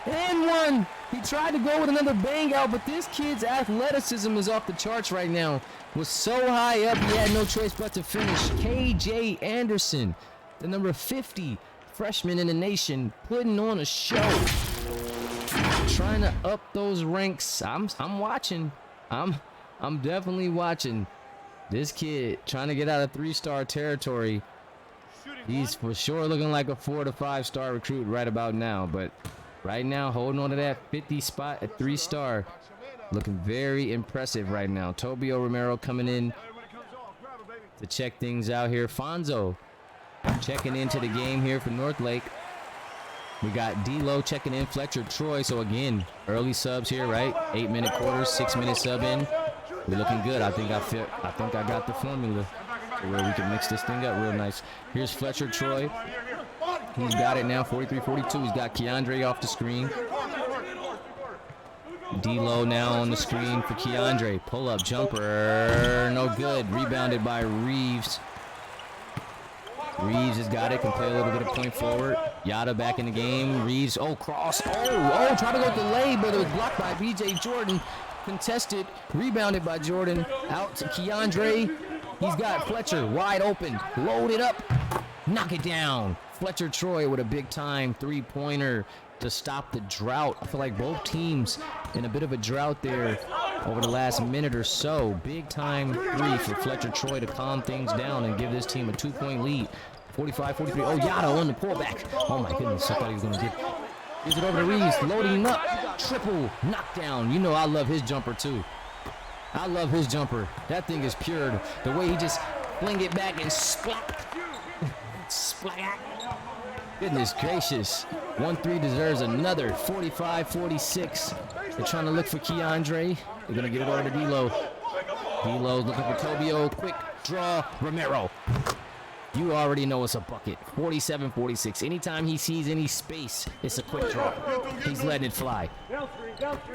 And one. He tried to go with another bang out, but this kid's athleticism is off the charts right now. Was so high up, he had no choice but to finish. KJ Anderson, the number 50 freshman in the nation, putting on a show. Trying to up those ranks. I'm watching. I'm definitely watching. This kid trying to get out of 3-star territory. He's for sure looking like a 4 to 5-star recruit right about now, but right now holding on to that 50 spot at 3-star. Looking very impressive right now. Tobio Romero coming in to check things out here. Fonzo checking into the game here for Northlake. We got D-Lo checking in, Fletcher Troy. So again, early subs here, right? 8-minute quarters, 6-minute sub in. We're looking good. I think I got the formula where we can mix this thing up real nice. Here's Fletcher Troy. He's got it now, 43-42. He's got Keandre off the screen. D-Lo now on the screen for Keandre. Pull-up jumper, no good. Rebounded by Reeves. Reeves has got it, can play a little bit of point forward. Yada back in the game. Reeves, oh, cross. Oh, try to go delay, but it was blocked by BJ Jordan. Contested, rebounded by Jordan. Out to Keandre. He's got Fletcher wide open. Load it up. Knock it down. Fletcher Troy with a big time 3-pointer to stop the drought. I feel like both teams in a bit of a drought there over the last minute or so. Big time 3 for Fletcher Troy to calm things down and give this team a 2-point lead. 45-43. Oh, Yada on the pullback. Oh my goodness, I thought he was going to get. Gives it over to Reeves, loading him up. Triple knockdown. You know I love his jumper too. I love his jumper. That thing is pure. The way he just fling it back and splat. Splat. Goodness gracious. 1-3 deserves another. 45-46. They're trying to look for Keandre. They're going to get it over to D'Lo. D'Lo's looking for Tobio. Quick draw. Romero. You already know it's a bucket. 47-46. Anytime he sees any space, it's a quick draw. He's letting it fly.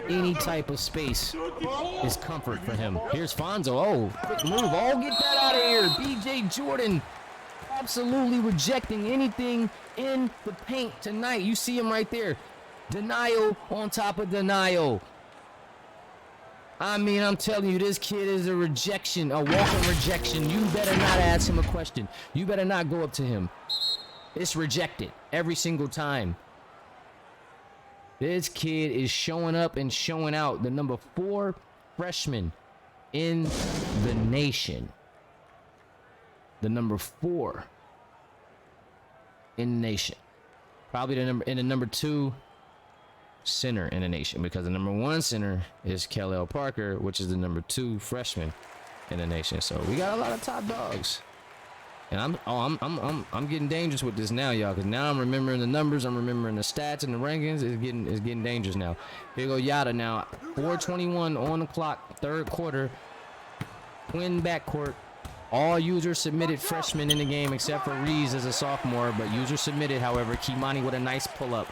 Any type of space is comfort for him. Here's Fonzo. Oh, quick move. Oh, get that out of here. BJ Jordan absolutely rejecting anything in the paint tonight. You see him right there. Denial on top of denial. I mean, I'm telling you, this kid is a rejection, a walking rejection. You better not ask him a question. You better not go up to him. It's rejected every single time. This kid is showing up and showing out. The number 4 freshman in the nation. The number 4 in the nation. Probably the number 2 center in the nation, because the number 1 center is Kellel Parker, which is the number 2 freshman in the nation. So we got a lot of top dogs, and I'm getting dangerous with this now, y'all, because now I'm remembering the numbers, I'm remembering the stats and the rankings. It's getting dangerous now. Here go Yada now. 4:21 on the clock, third quarter. Twin backcourt. All user submitted freshmen in the game except for Reeves as a sophomore, but user submitted. However, Kimani with a nice pull up.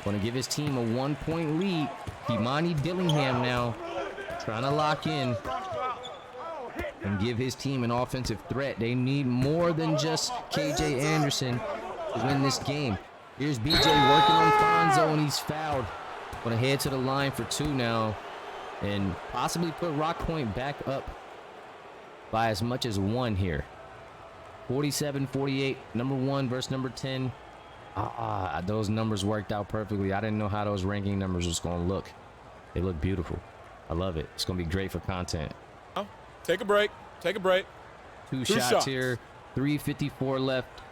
Going to give his team a 1-point lead. Kimani Dillingham now trying to lock in and give his team an offensive threat. They need more than just KJ Anderson to win this game. Here's BJ working on Fonzo, and he's fouled. Going to head to the line for 2 now and possibly put Rock Point back up by as much as 1 here. 47-48, number 1 versus number 10. Those numbers worked out perfectly. I didn't know how those ranking numbers was going to look. They look beautiful. I love it. It's going to be great for content. Take a break. Take a break. Two shots here. 3:54 left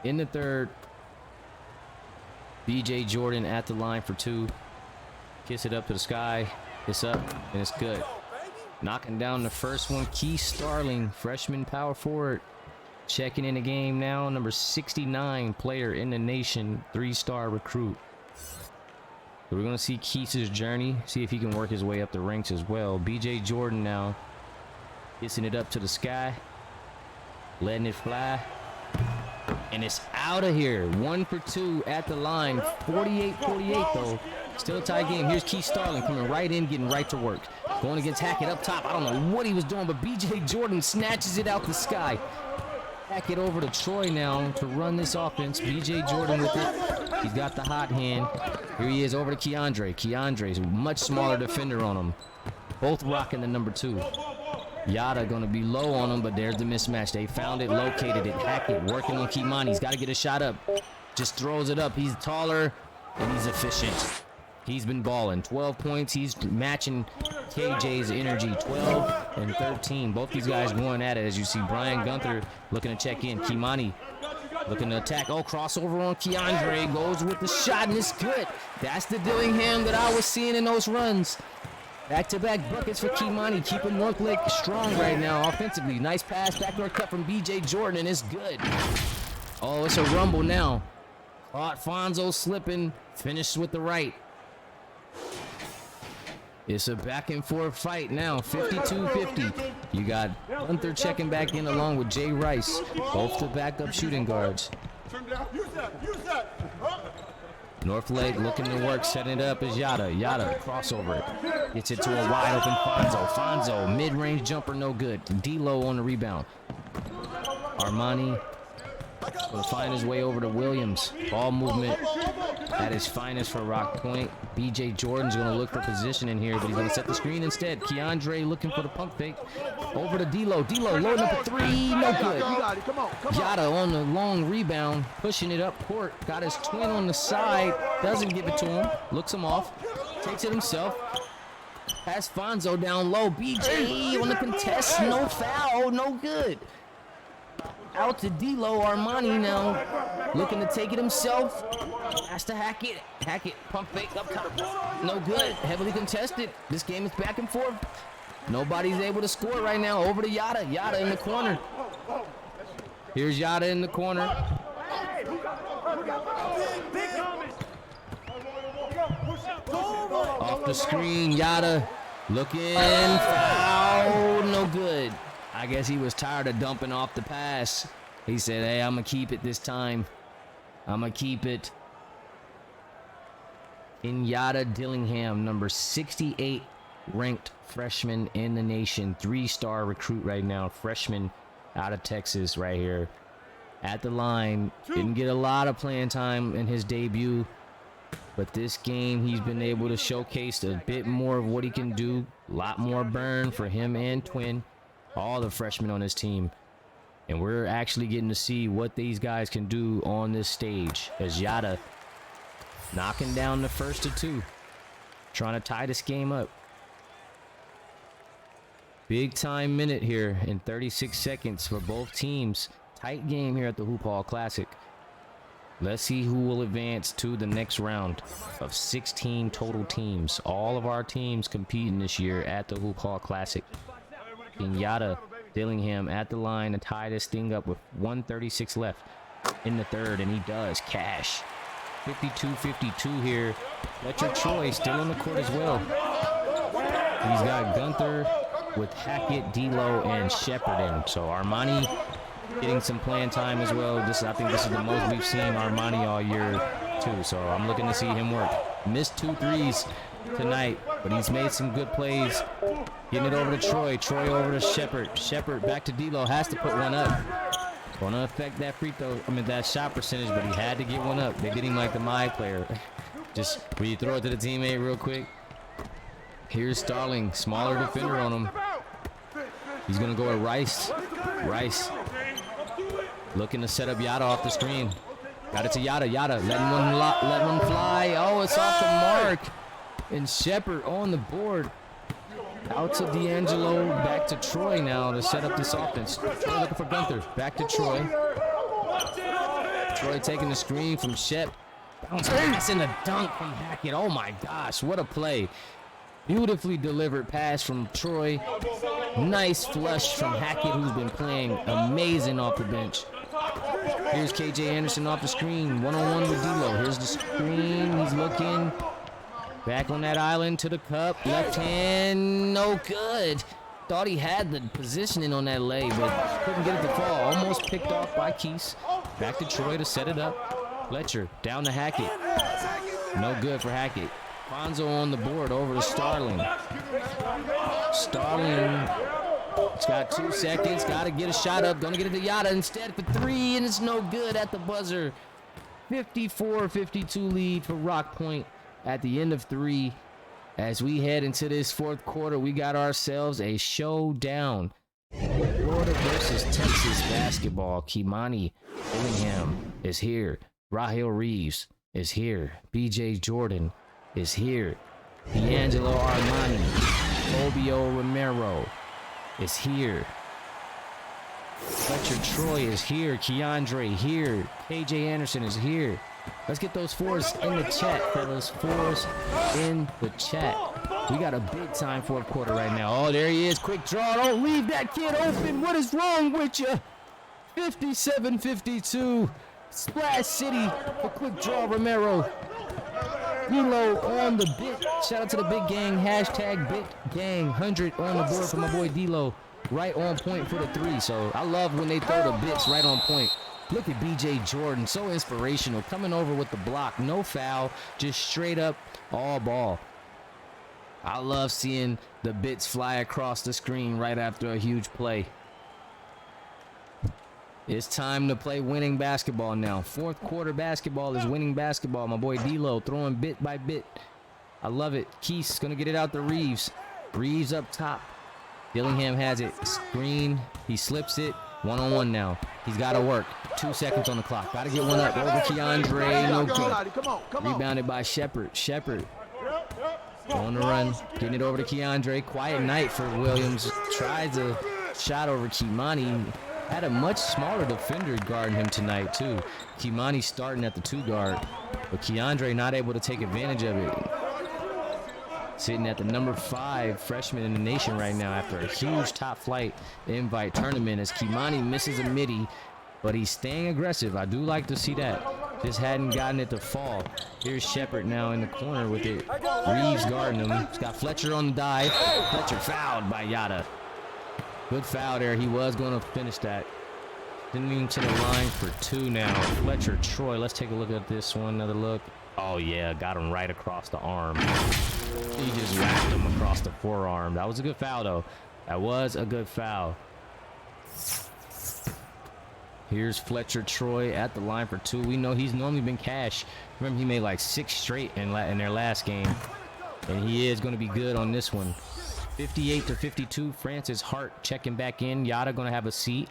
in the third. BJ Jordan at the line for 2. Kiss it up to the sky. It's up, and it's good. Knocking down the first one. Keith Starling, freshman power forward. Checking in the game now, number 69 player in the nation, 3-star recruit. So we're going to see Keith's journey, see if he can work his way up the ranks as well. BJ Jordan now kissing it up to the sky, letting it fly, and it's out of here. 1 for 2 at the line. 48-48 though. Still a tie game. Here's Keith Starling coming right in, getting right to work. Going against Hackett up top. I don't know what he was doing, but BJ Jordan snatches it out the sky. Back it over to Troy now to run this offense. BJ Jordan with it. He's got the hot hand. Here he is over to Keandre. Keandre's a much smaller defender on him. Both rocking the number 2. Yada going to be low on him, but there's the mismatch. They found it, located it. Hackett working on Kimani. He's got to get a shot up. Just throws it up. He's taller and he's efficient. He's been balling. 12 points. He's matching KJ's energy. 12 and 13. Both these guys going at it. As you see, Brian Gunther looking to check in. Kimani looking to attack. Oh, crossover on Keandre. Goes with the shot, and it's good. That's the Dillingham that I was seeing in those runs. Back-to-back buckets for Kimani. Keeping Northlake strong right now offensively. Nice pass. Backdoor cut from BJ Jordan, and it's good. Oh, it's a rumble now. Caught Fonzo slipping. Finished with the right. It's a back and forth fight now, 52-50. You got Gunther checking back in along with Jay Rice, both the backup shooting guards. Northlake looking to work, setting it up as Yada. Yada, crossover. Gets it to a wide open Fonzo. Fonzo, mid-range jumper, no good. D'Lo on the rebound. Armani will find his way over to Williams. Ball movement at his finest for Rock Point. BJ Jordan's going to look for position in here, but he's going to set the screen instead. Keandre looking for the pump fake. Over to D'Lo. D'Lo loading up a 3. No good. Yada on the long rebound, pushing it up court. Got his twin on the side. Doesn't give it to him. Looks him off. Takes it himself. Pass Fonzo down low. BJ on the contest. No foul. No good. Out to D'Lo. Armani now looking to take it himself. Has to Hackett. Hackett pump fake up top. No good. Heavily contested. This game is back and forth. Nobody's able to score right now. Over to Yada. Yada in the corner. Here's Yada in the corner. Off the screen, Yada looking, foul, no good. I guess he was tired of dumping off the pass. He said, hey, I'm going to keep it this time. I'm going to keep it. Yada Dillingham, number 68 ranked freshman in the nation. 3-star recruit right now. Freshman out of Texas right here. At the line. Didn't get a lot of playing time in his debut. But this game, he's been able to showcase a bit more of what he can do. A lot more burn for him and Twin. All the freshmen on his team. And we're actually getting to see what these guys can do on this stage. As Yada knocking down the first of 2. Trying to tie this game up. Big time minute here in 36 seconds for both teams. Tight game here at the Hoophall Classic. Let's see who will advance to the next round of 16 total teams. All of our teams competing this year at the Hoophall Classic. Yada Dillingham at the line to tie this thing up with 1:36 left in the third, and he does. Cash. 52-52 here. Fletcher Troy still on the court as well. He's got Gunther with Hackett, D'Lo, and Shepard in. So Armani getting some playing time as well. I think this is the most we've seen Armani all year too. So I'm looking to see him work. Missed 2 threes tonight, but he's made some good plays. Getting it over to Troy. Troy over to Shepard. Shepard back to D'Lo. Has to put one up. Gonna affect that that shot percentage, but he had to get one up. They did him like the my player. Just will you throw it to the teammate real quick? Here's Starling, smaller defender on him. He's gonna go at Rice. Rice looking to set up Yada off the screen. Got it to Yada. Yada letting one fly. Oh, it's off the mark. And Shepard on the board. Out to D'Angelo, back to Troy now to set up this offense. Troy looking for Gunther. Back to Troy. Troy taking the screen from Shep. Bounce pass and a dunk from Hackett. Oh my gosh, what a play. Beautifully delivered pass from Troy. Nice flush from Hackett, who's been playing amazing off the bench. Here's KJ Anderson off the screen. One-on-one with D'Lo. Here's the screen. He's looking. Back on that island to the cup. Left hand, no good. Thought he had the positioning on that lay, but couldn't get it to fall. Almost picked off by Keese. Back to Troy to set it up. Fletcher down to Hackett. No good for Hackett. Fonzo on the board over to Starling. Starling, it's got 2 seconds. Got to get a shot up. Gonna get it to Yada instead for 3, and it's no good at the buzzer. 54-52 lead for Rock Point. At the end of 3, as we head into this 4th quarter, we got ourselves a showdown. Florida versus Texas basketball. Kimani Dillingham is here. Rahel Reeves is here. BJ Jordan is here. D'Angelo Armani. Obio Romero is here. Fletcher Troy is here. Keandre here. KJ Anderson is here. Let's get those 4s in the chat, fellas. 4s in the chat. We got a big time 4th quarter right now. Oh, there he is. Quick draw. Don't leave that kid open. What is wrong with you? 57-52. Splash City for quick draw Romero. D'Lo on the bit. Shout out to the big gang. Hashtag bit gang. 100 on the board for my boy D'Lo. Right on point for the 3. So I love when they throw the bits right on point. Look at BJ Jordan, so inspirational, coming over with the block, no foul, just straight up all ball. I love seeing the bits fly across the screen right after a huge play. It's time to play winning basketball now. 4th quarter basketball is winning basketball. My boy D'Lo throwing bit by bit. I love it. Keese gonna get it out to Reeves. Reeves up top. Dillingham has it. Screen. He slips it. One-on-one now. He's got to work. 2 seconds on the clock. Got to get one up. Over Keandre. No good. Rebounded by Shepard. Shepard on the run. Getting it over to Keandre. Quiet night for Williams. Tries a shot over Kimani. Had a much smaller defender guarding him tonight, too. Kimani starting at the 2 guard. But Keandre not able to take advantage of it. sitting at the number 5 freshman in the nation right now after a huge top flight invite tournament as Kimani misses a midi, but he's staying aggressive. I do like to see that. Just hadn't gotten it to fall. Here's Shepard now in the corner with it. Reeves guarding him. He's got Fletcher on the dive. Fletcher fouled by Yada. Good foul there. He was going to finish that. Didn't even to the line for 2 now. Fletcher, Troy. Let's take a look at this one. Another look. Oh, yeah. Got him right across the arm. He just whacked him across the forearm. That was a good foul, though. That was a good foul. Here's Fletcher, Troy at the line for 2. We know he's normally been cash. Remember, he made like 6 straight in their last game. And he is going to be good on this one. 58-52. Francis Hart checking back in. Yada going to have a seat.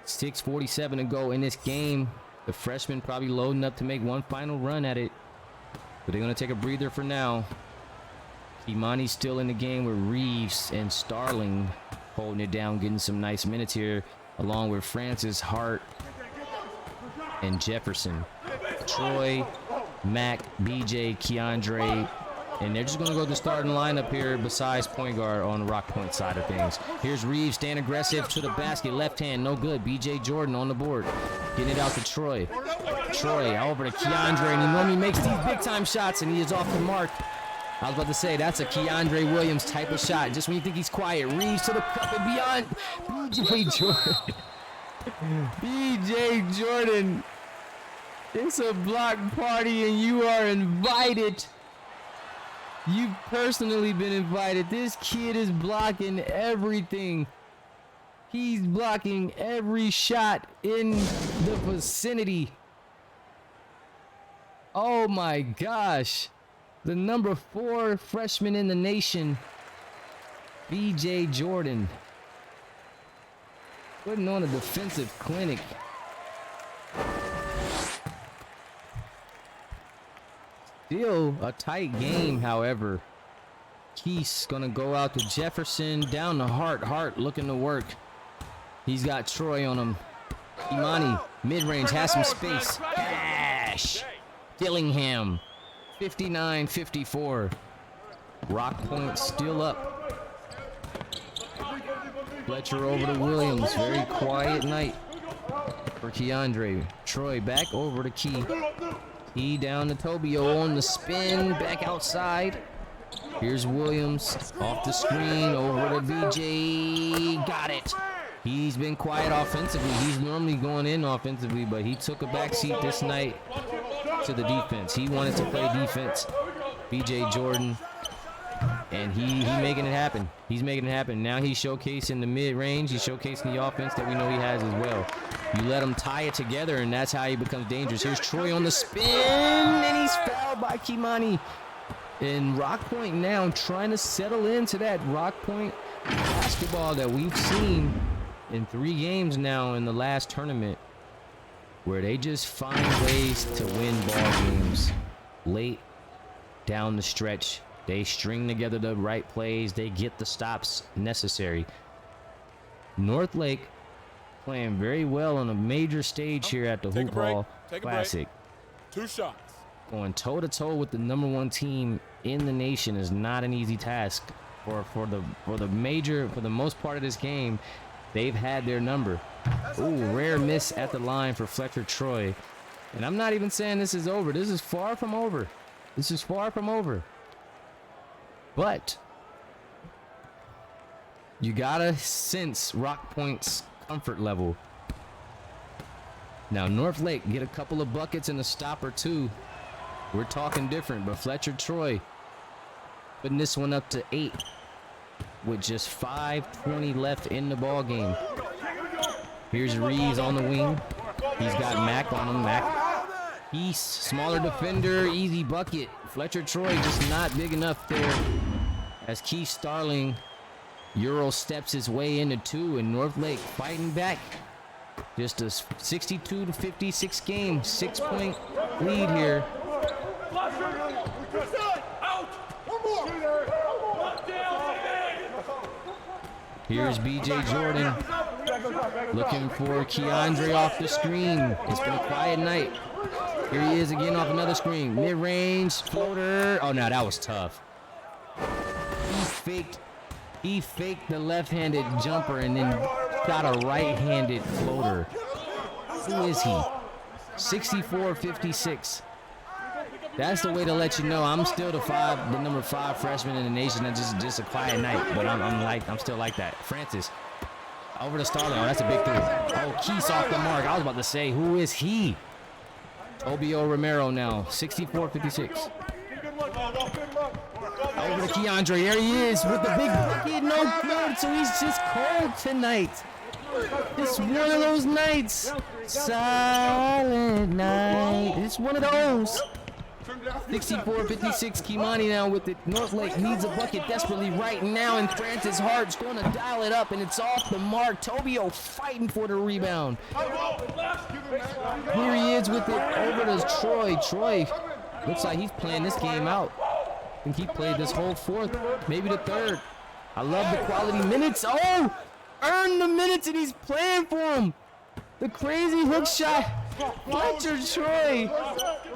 6:47 to go in this game. The freshman probably loading up to make one final run at it. But they're going to take a breather for now. Kimani's still in the game with Reeves and Starling holding it down, getting some nice minutes here, along with Francis, Hart, and Jefferson. Troy, Mac, BJ, Keandre, and they're just going to go to the starting lineup here besides point guard on the Rock Point side of things. Here's Reeves, staying aggressive to the basket, left hand, no good. BJ Jordan on the board, getting it out to Troy. Troy over to Keandre, and he normally makes these big-time shots, and he is off the mark. I was about to say, that's a Keandre Williams type of shot. Just when you think he's quiet. Reeves to the cup and beyond. BJ Jordan. BJ Jordan. It's a block party and you are invited. You've personally been invited. This kid is blocking everything. He's blocking every shot in the vicinity. Oh my gosh. The number 4 freshman in the nation, BJ Jordan, putting on a defensive clinic. Still a tight game, however. Keith's gonna go out to Jefferson, down to Hart. Hart looking to work. He's got Troy on him. Imani, mid-range, has some space. Cash. Dillingham. 59-54. Rock Point still up. Fletcher over to Williams. Very quiet night for Keandre. Troy back over to Key. Key down to Tobio on the spin. Back outside. Here's Williams off the screen over to BJ. Got it. He's been quiet offensively. He's normally going in offensively, but he took a backseat this night to the defense. He wanted to play defense. BJ Jordan, and he making it happen. He's making it happen. Now he's showcasing the mid-range. He's showcasing the offense that we know he has as well. You let him tie it together, and that's how he becomes dangerous. Here's Troy on the spin, and he's fouled by Kimani. And Rock Point now trying to settle into that Rock Point basketball that we've seen in 3 games now in the last tournament, where they just find ways to win ball games late down the stretch. They string together the right plays. They get the stops necessary. Northlake playing very well on a major stage here at the Hoophall Classic. 2 shots. Going toe-to-toe with the number 1 team in the nation is not an easy task. For the most part of this game, they've had their number. Ooh, rare miss at the line for Fletcher Troy. And I'm not even saying this is over. This is far from over. This is far from over. But you gotta sense Rock Point's comfort level. Now Northlake get a couple of buckets and a stop or 2. We're talking different, but Fletcher Troy putting this one up to 8 with just 5:20 left in the ball game. Here's Reeves on the wing. He's got Mac on him. Mac, he's smaller defender, easy bucket. Fletcher Troy just not big enough there. As Keith Starling Euro steps his way into 2, and Northlake fighting back. Just a 62-56 game, 6-point lead here. Here's BJ Jordan looking for Keandre off the screen. It's been a quiet night. Here he is again off another screen. Mid-range floater. Oh, no, that was tough. He faked the left-handed jumper and then got a right-handed floater. Who is he? 64-56. That's the way to let you know I'm still the number 5 freshman in the nation. That's just a quiet night, but I'm still like that. Francis over to Starling. Oh, that's a big 3. Oh, Keese off the mark. I was about to say, who is he? Tobio Romero now, 64-56. Over to Keandre. There he is with the big bucket. No good. So he's just cold tonight. It's one of those nights. Silent night. It's one of those. 64-56. Kimani now with it. Northlake needs a bucket desperately right now, and Francis Hart's going to dial it up, and it's off the mark. Tobio fighting for the rebound. Here he is with it over to Troy. Troy looks like he's playing this game out. I think he played this whole 4th, maybe the 3rd. I love the quality minutes. Oh, earned the minutes, and he's playing for him. The crazy hook shot. Fletcher Troy.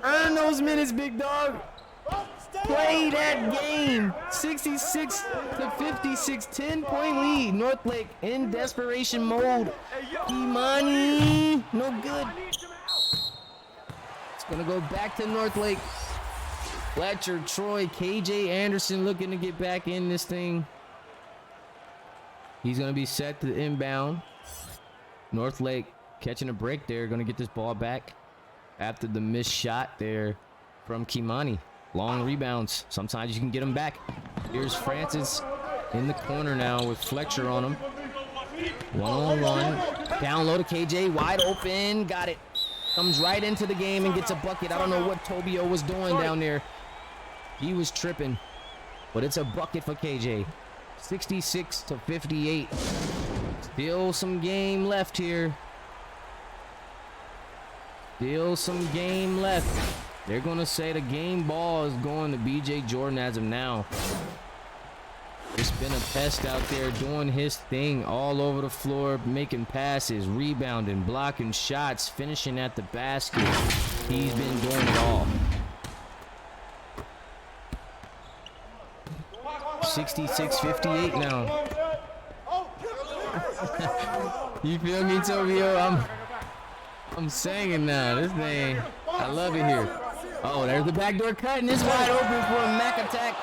Earn those minutes, big dog. Play that game. 66-56, 10-point lead. Northlake in desperation mode. Imani, no good. It's gonna go back to Northlake. Fletcher, Troy, KJ Anderson looking to get back in this thing. He's gonna be set to inbound. Northlake catching a break there, gonna get this ball back after the missed shot there from Kimani. Long rebounds. Sometimes you can get them back. Here's Francis in the corner now with Fletcher on him. One-on-one. Down low to KJ. Wide open. Got it. Comes right into the game and gets a bucket. I don't know what Tobio was doing down there. He was tripping. But it's a bucket for KJ. 66-58. Still some game left here. Still some game left. They're going to say the game ball is going to BJ Jordan as of now. It's been a pest out there doing his thing all over the floor, making passes, rebounding, blocking shots, finishing at the basket. He's been doing it all. 66-58 now. You feel me, Tobio? I'm singing now. This thing, I love it here. Oh, there's the backdoor cut, and it's wide open for a Mac attack.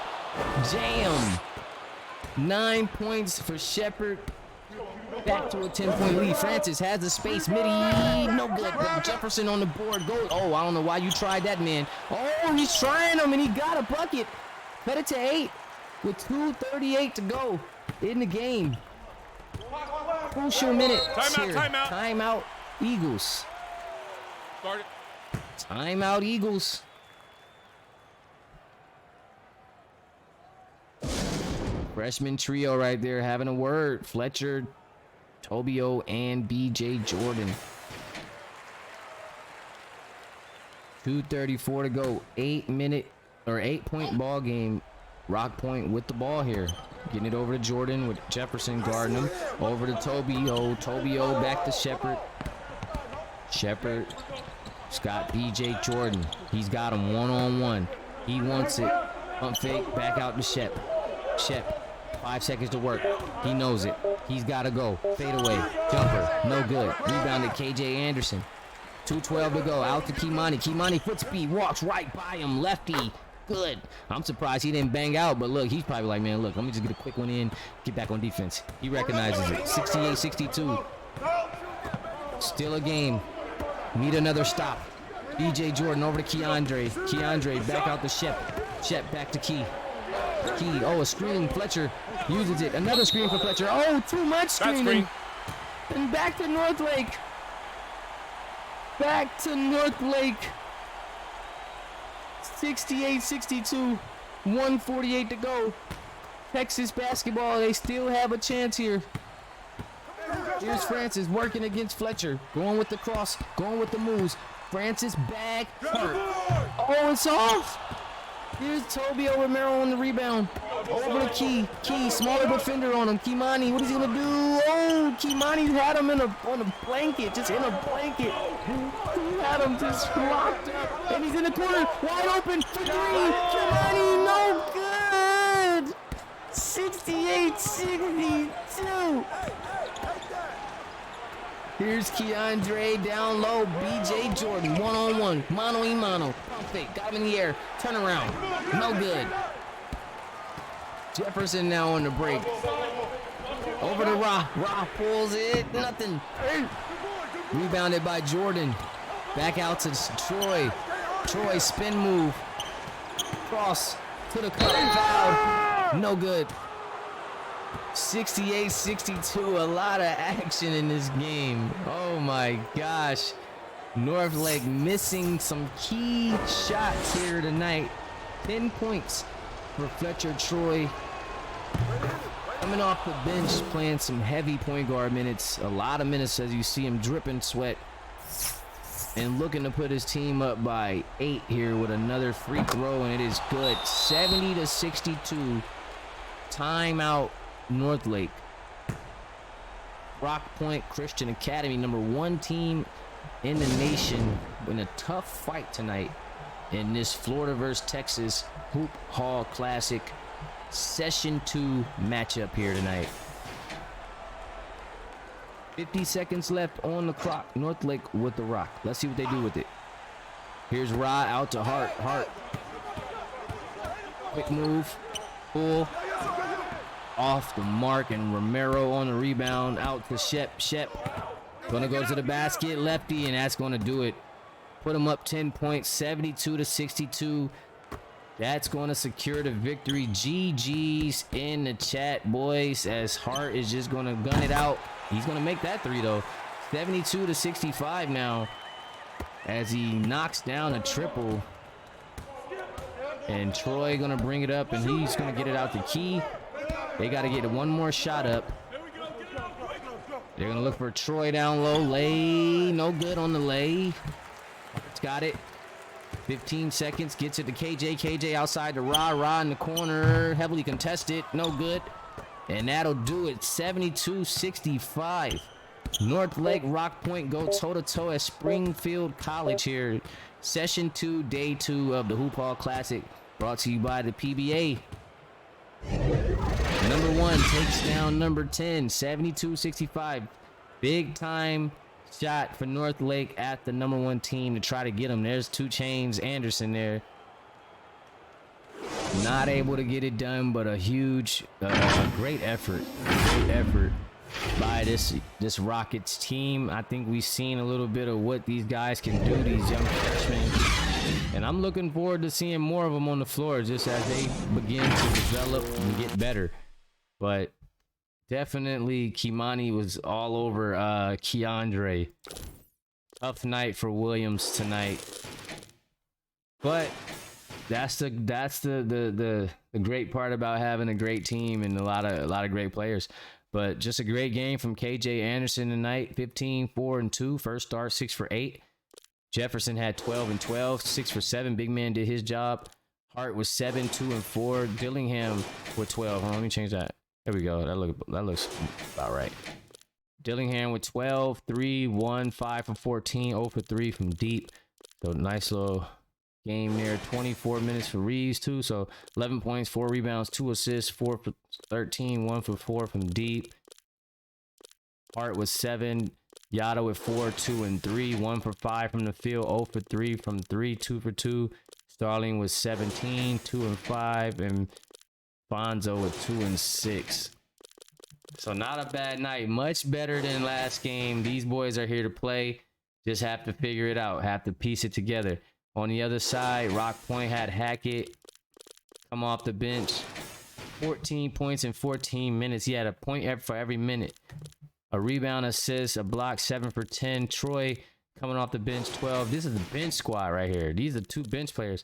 Jam. 9 points for Shepard. Back to a 10-point lead. Francis has the space. Midi, no good. But Jefferson on the board. Go. Oh, I don't know why you tried that, man. Oh, he's trying him, and he got a bucket. Cut it to 8 with 2:38 to go in the game. Crucial minute. Timeout. Timeout, Eagles. Start it. Timeout, Eagles. Freshman trio right there having a word. Fletcher, Tobio, and BJ Jordan. 2:34 to go. 8-point ball game. Rock Point with the ball here. Getting it over to Jordan with Jefferson guarding him. Over to Tobio. Tobio back to Shepard. Shepard. Scott BJ Jordan. He's got him one-on-one. He wants it. Pump fake. Back out to Shep. Shep. 5 seconds to work. He knows it. He's got to go. Fade away. Jumper. No good. Rebounded KJ Anderson. 2:12 to go. Out to Kimani. Kimani foot speed. Walks right by him. Lefty. Good. I'm surprised he didn't bang out, but look, he's probably like, man, look, let me just get a quick one in, get back on defense. He recognizes it. 68-62. Still a game. Need another stop. BJ Jordan over to Keandre. Keandre back out to Shep. Shep back to Key. Key. Oh, a screen. Fletcher uses it. Another screen for Fletcher. Oh, too much screening. And back to Northlake. Back to Northlake. 68-62, 1:48 to go. Texas basketball, they still have a chance here. Here's Francis working against Fletcher. Going with the cross, going with the moves. Francis back. Oh, it's off. Here's Tobio Romero on the rebound. Over to Key. Key, smaller defender on him. Kimani, what is he going to do? Oh, Kimani had him on a blanket, just in a blanket. Adams is locked up, and he's in the corner, wide open for three. Kimani, no good. 68-62. Here's Keandre down low. BJ Jordan, one-on-one, mano-y-mano. Pump fake, got him in the air. Turn around, no good. Jefferson now on the break. Over to Ra. Ra pulls it, nothing. Rebounded by Jordan. Back out to Troy. Troy spin move. Cross to the cup, foul. No good. 68-62, a lot of action in this game. Oh my gosh. Northlake missing some key shots here tonight. 10 points for Fletcher Troy. Coming off the bench, playing some heavy point guard minutes. A lot of minutes as you see him dripping sweat. And looking to put his team up by 8 here with another free throw, and it is good. 70-62. Timeout. Northlake. Rock Point Christian Academy, #1 team in the nation, in a tough fight tonight in this Florida versus Texas Hoophall Classic Session 2 matchup here tonight. 50 seconds left on the clock. Northlake with the rock. Let's see what they do with it. Here's Rod out to Hart. Hart. Quick move. Pull. Off the mark, and Romero on the rebound. Out to Shep. Shep gonna go to the basket, lefty, and that's gonna do it. Put him up 10 points, 72-62. That's gonna secure the victory. GG's in the chat, boys, as Hart is just gonna gun it out. He's gonna make that three though. 72-65 now, as he knocks down a triple. And Troy gonna bring it up, and he's gonna get it out the key. They got to get one more shot up. They're going to look for Troy down low. Lay. No good on the lay. It's got it. 15 seconds. Gets it to KJ. KJ outside to Ra. Ra in the corner. Heavily contested. No good. And that'll do it. 72-65. Northlake Rock Point go toe-to-toe at Springfield College here. Session 2, Day 2 of the Hoophall Classic. Brought to you by the PBA. #1 takes down #10, 72-65. Big time shot for Northlake at the #1 team to try to get him. There's 2 Chains Anderson there. Not able to get it done, but a huge, great effort. Great effort by this Rockets team. I think we've seen a little bit of what these guys can do, these young freshmen. And I'm looking forward to seeing more of them on the floor just as they begin to develop and get better. But definitely Kimani was all over Keandre. Tough night for Williams tonight. But that's the great part about having a great team and a lot of great players. But just a great game from KJ Anderson tonight. 15, 4, and 2. First start, 6 for 8. Jefferson had 12 and 12, 6 for 7. Big man did his job. Hart was 7, 2, and 4. Dillingham with 12. Hold on, let me change that. There we go. That looks about right. Dillingham with 12, 3, 1, 5 for 14, 0 for 3 from deep. So nice little game there. 24 minutes for Reeves too. So 11 points, 4 rebounds, 2 assists, 4 for 13, 1 for 4 from deep. Hart was 7. Yada with 4, 2, and 3. 1 for 5 from the field. 0 for 3 from 3. 2 for 2. Starling was 17, 2 and 5, and Fonzo with 2 and 6. So not a bad night. Much better than last game. These boys are here to play. Just have to figure it out. Have to piece it together. On the other side, Rock Point had Hackett come off the bench. 14 points in 14 minutes. He had a point for every minute. A rebound, assist, a block, 7 for 10. Troy coming off the bench, 12. This is the bench squad right here. These are 2 bench players.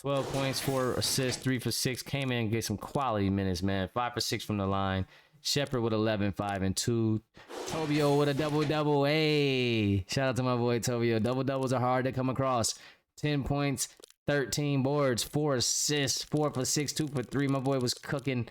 12 points, 4 assists, 3 for 6. Came in and get some quality minutes, man. 5 for 6 from the line. Shepard with 11, 5 and 2. Tobio with a double-double. Hey, shout out to my boy Tobio. Double-doubles are hard to come across. 10 points, 13 boards, 4 assists, 4 for 6, 2 for 3. My boy was cooking.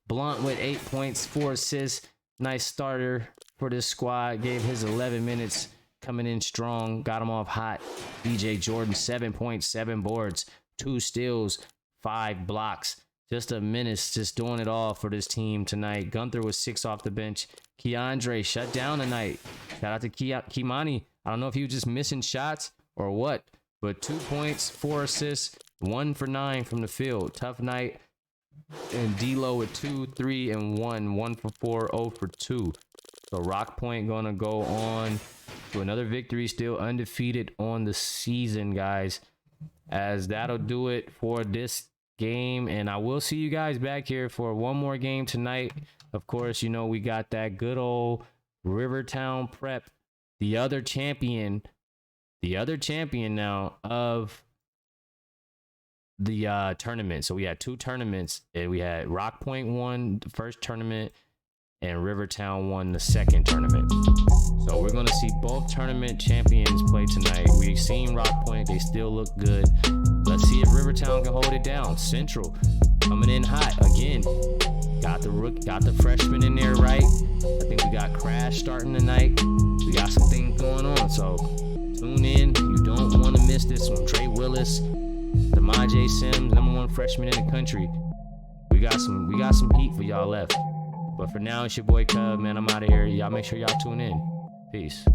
Blunt with 8 points, 4 assists. Nice starter for this squad. Gave his 11 minutes coming in strong, got him off hot. DJ Jordan, 7.7 boards, 2 steals, 5 blocks. Just a menace, just doing it all for this team tonight. Gunther was 6 off the bench. Keandre shut down tonight. Shout out to Kimani. I don't know if he was just missing shots or what, but 2 points, 4 assists, 1 for 9 from the field. Tough night. And D-Lo with 2, 3, and 1. 1 for 4, 0 for 2. So Rock Point gonna go on to another victory, still undefeated on the season, guys. As that'll do it for this game, and I will see you guys back here for one more game tonight. Of course, you know we got that good old Rivertown Prep, the other champion now of the tournament. So we had 2 tournaments, and we had Rock Point won the first tournament and Rivertown won the second tournament. So we're gonna see both tournament champions play tonight. We've seen Rock Point, they still look good. Let's see if Rivertown can hold it down. Central coming in hot again. Got the freshman in there, right? I think we got Crash starting tonight. We got some things going on, so tune in. You don't want to miss this one. Trey Willis, Damaje Sims, #1 freshman in the country. We got some heat for y'all left. But for now, it's your boy Cub, man. I'm out of here. Y'all make sure y'all tune in. Peace.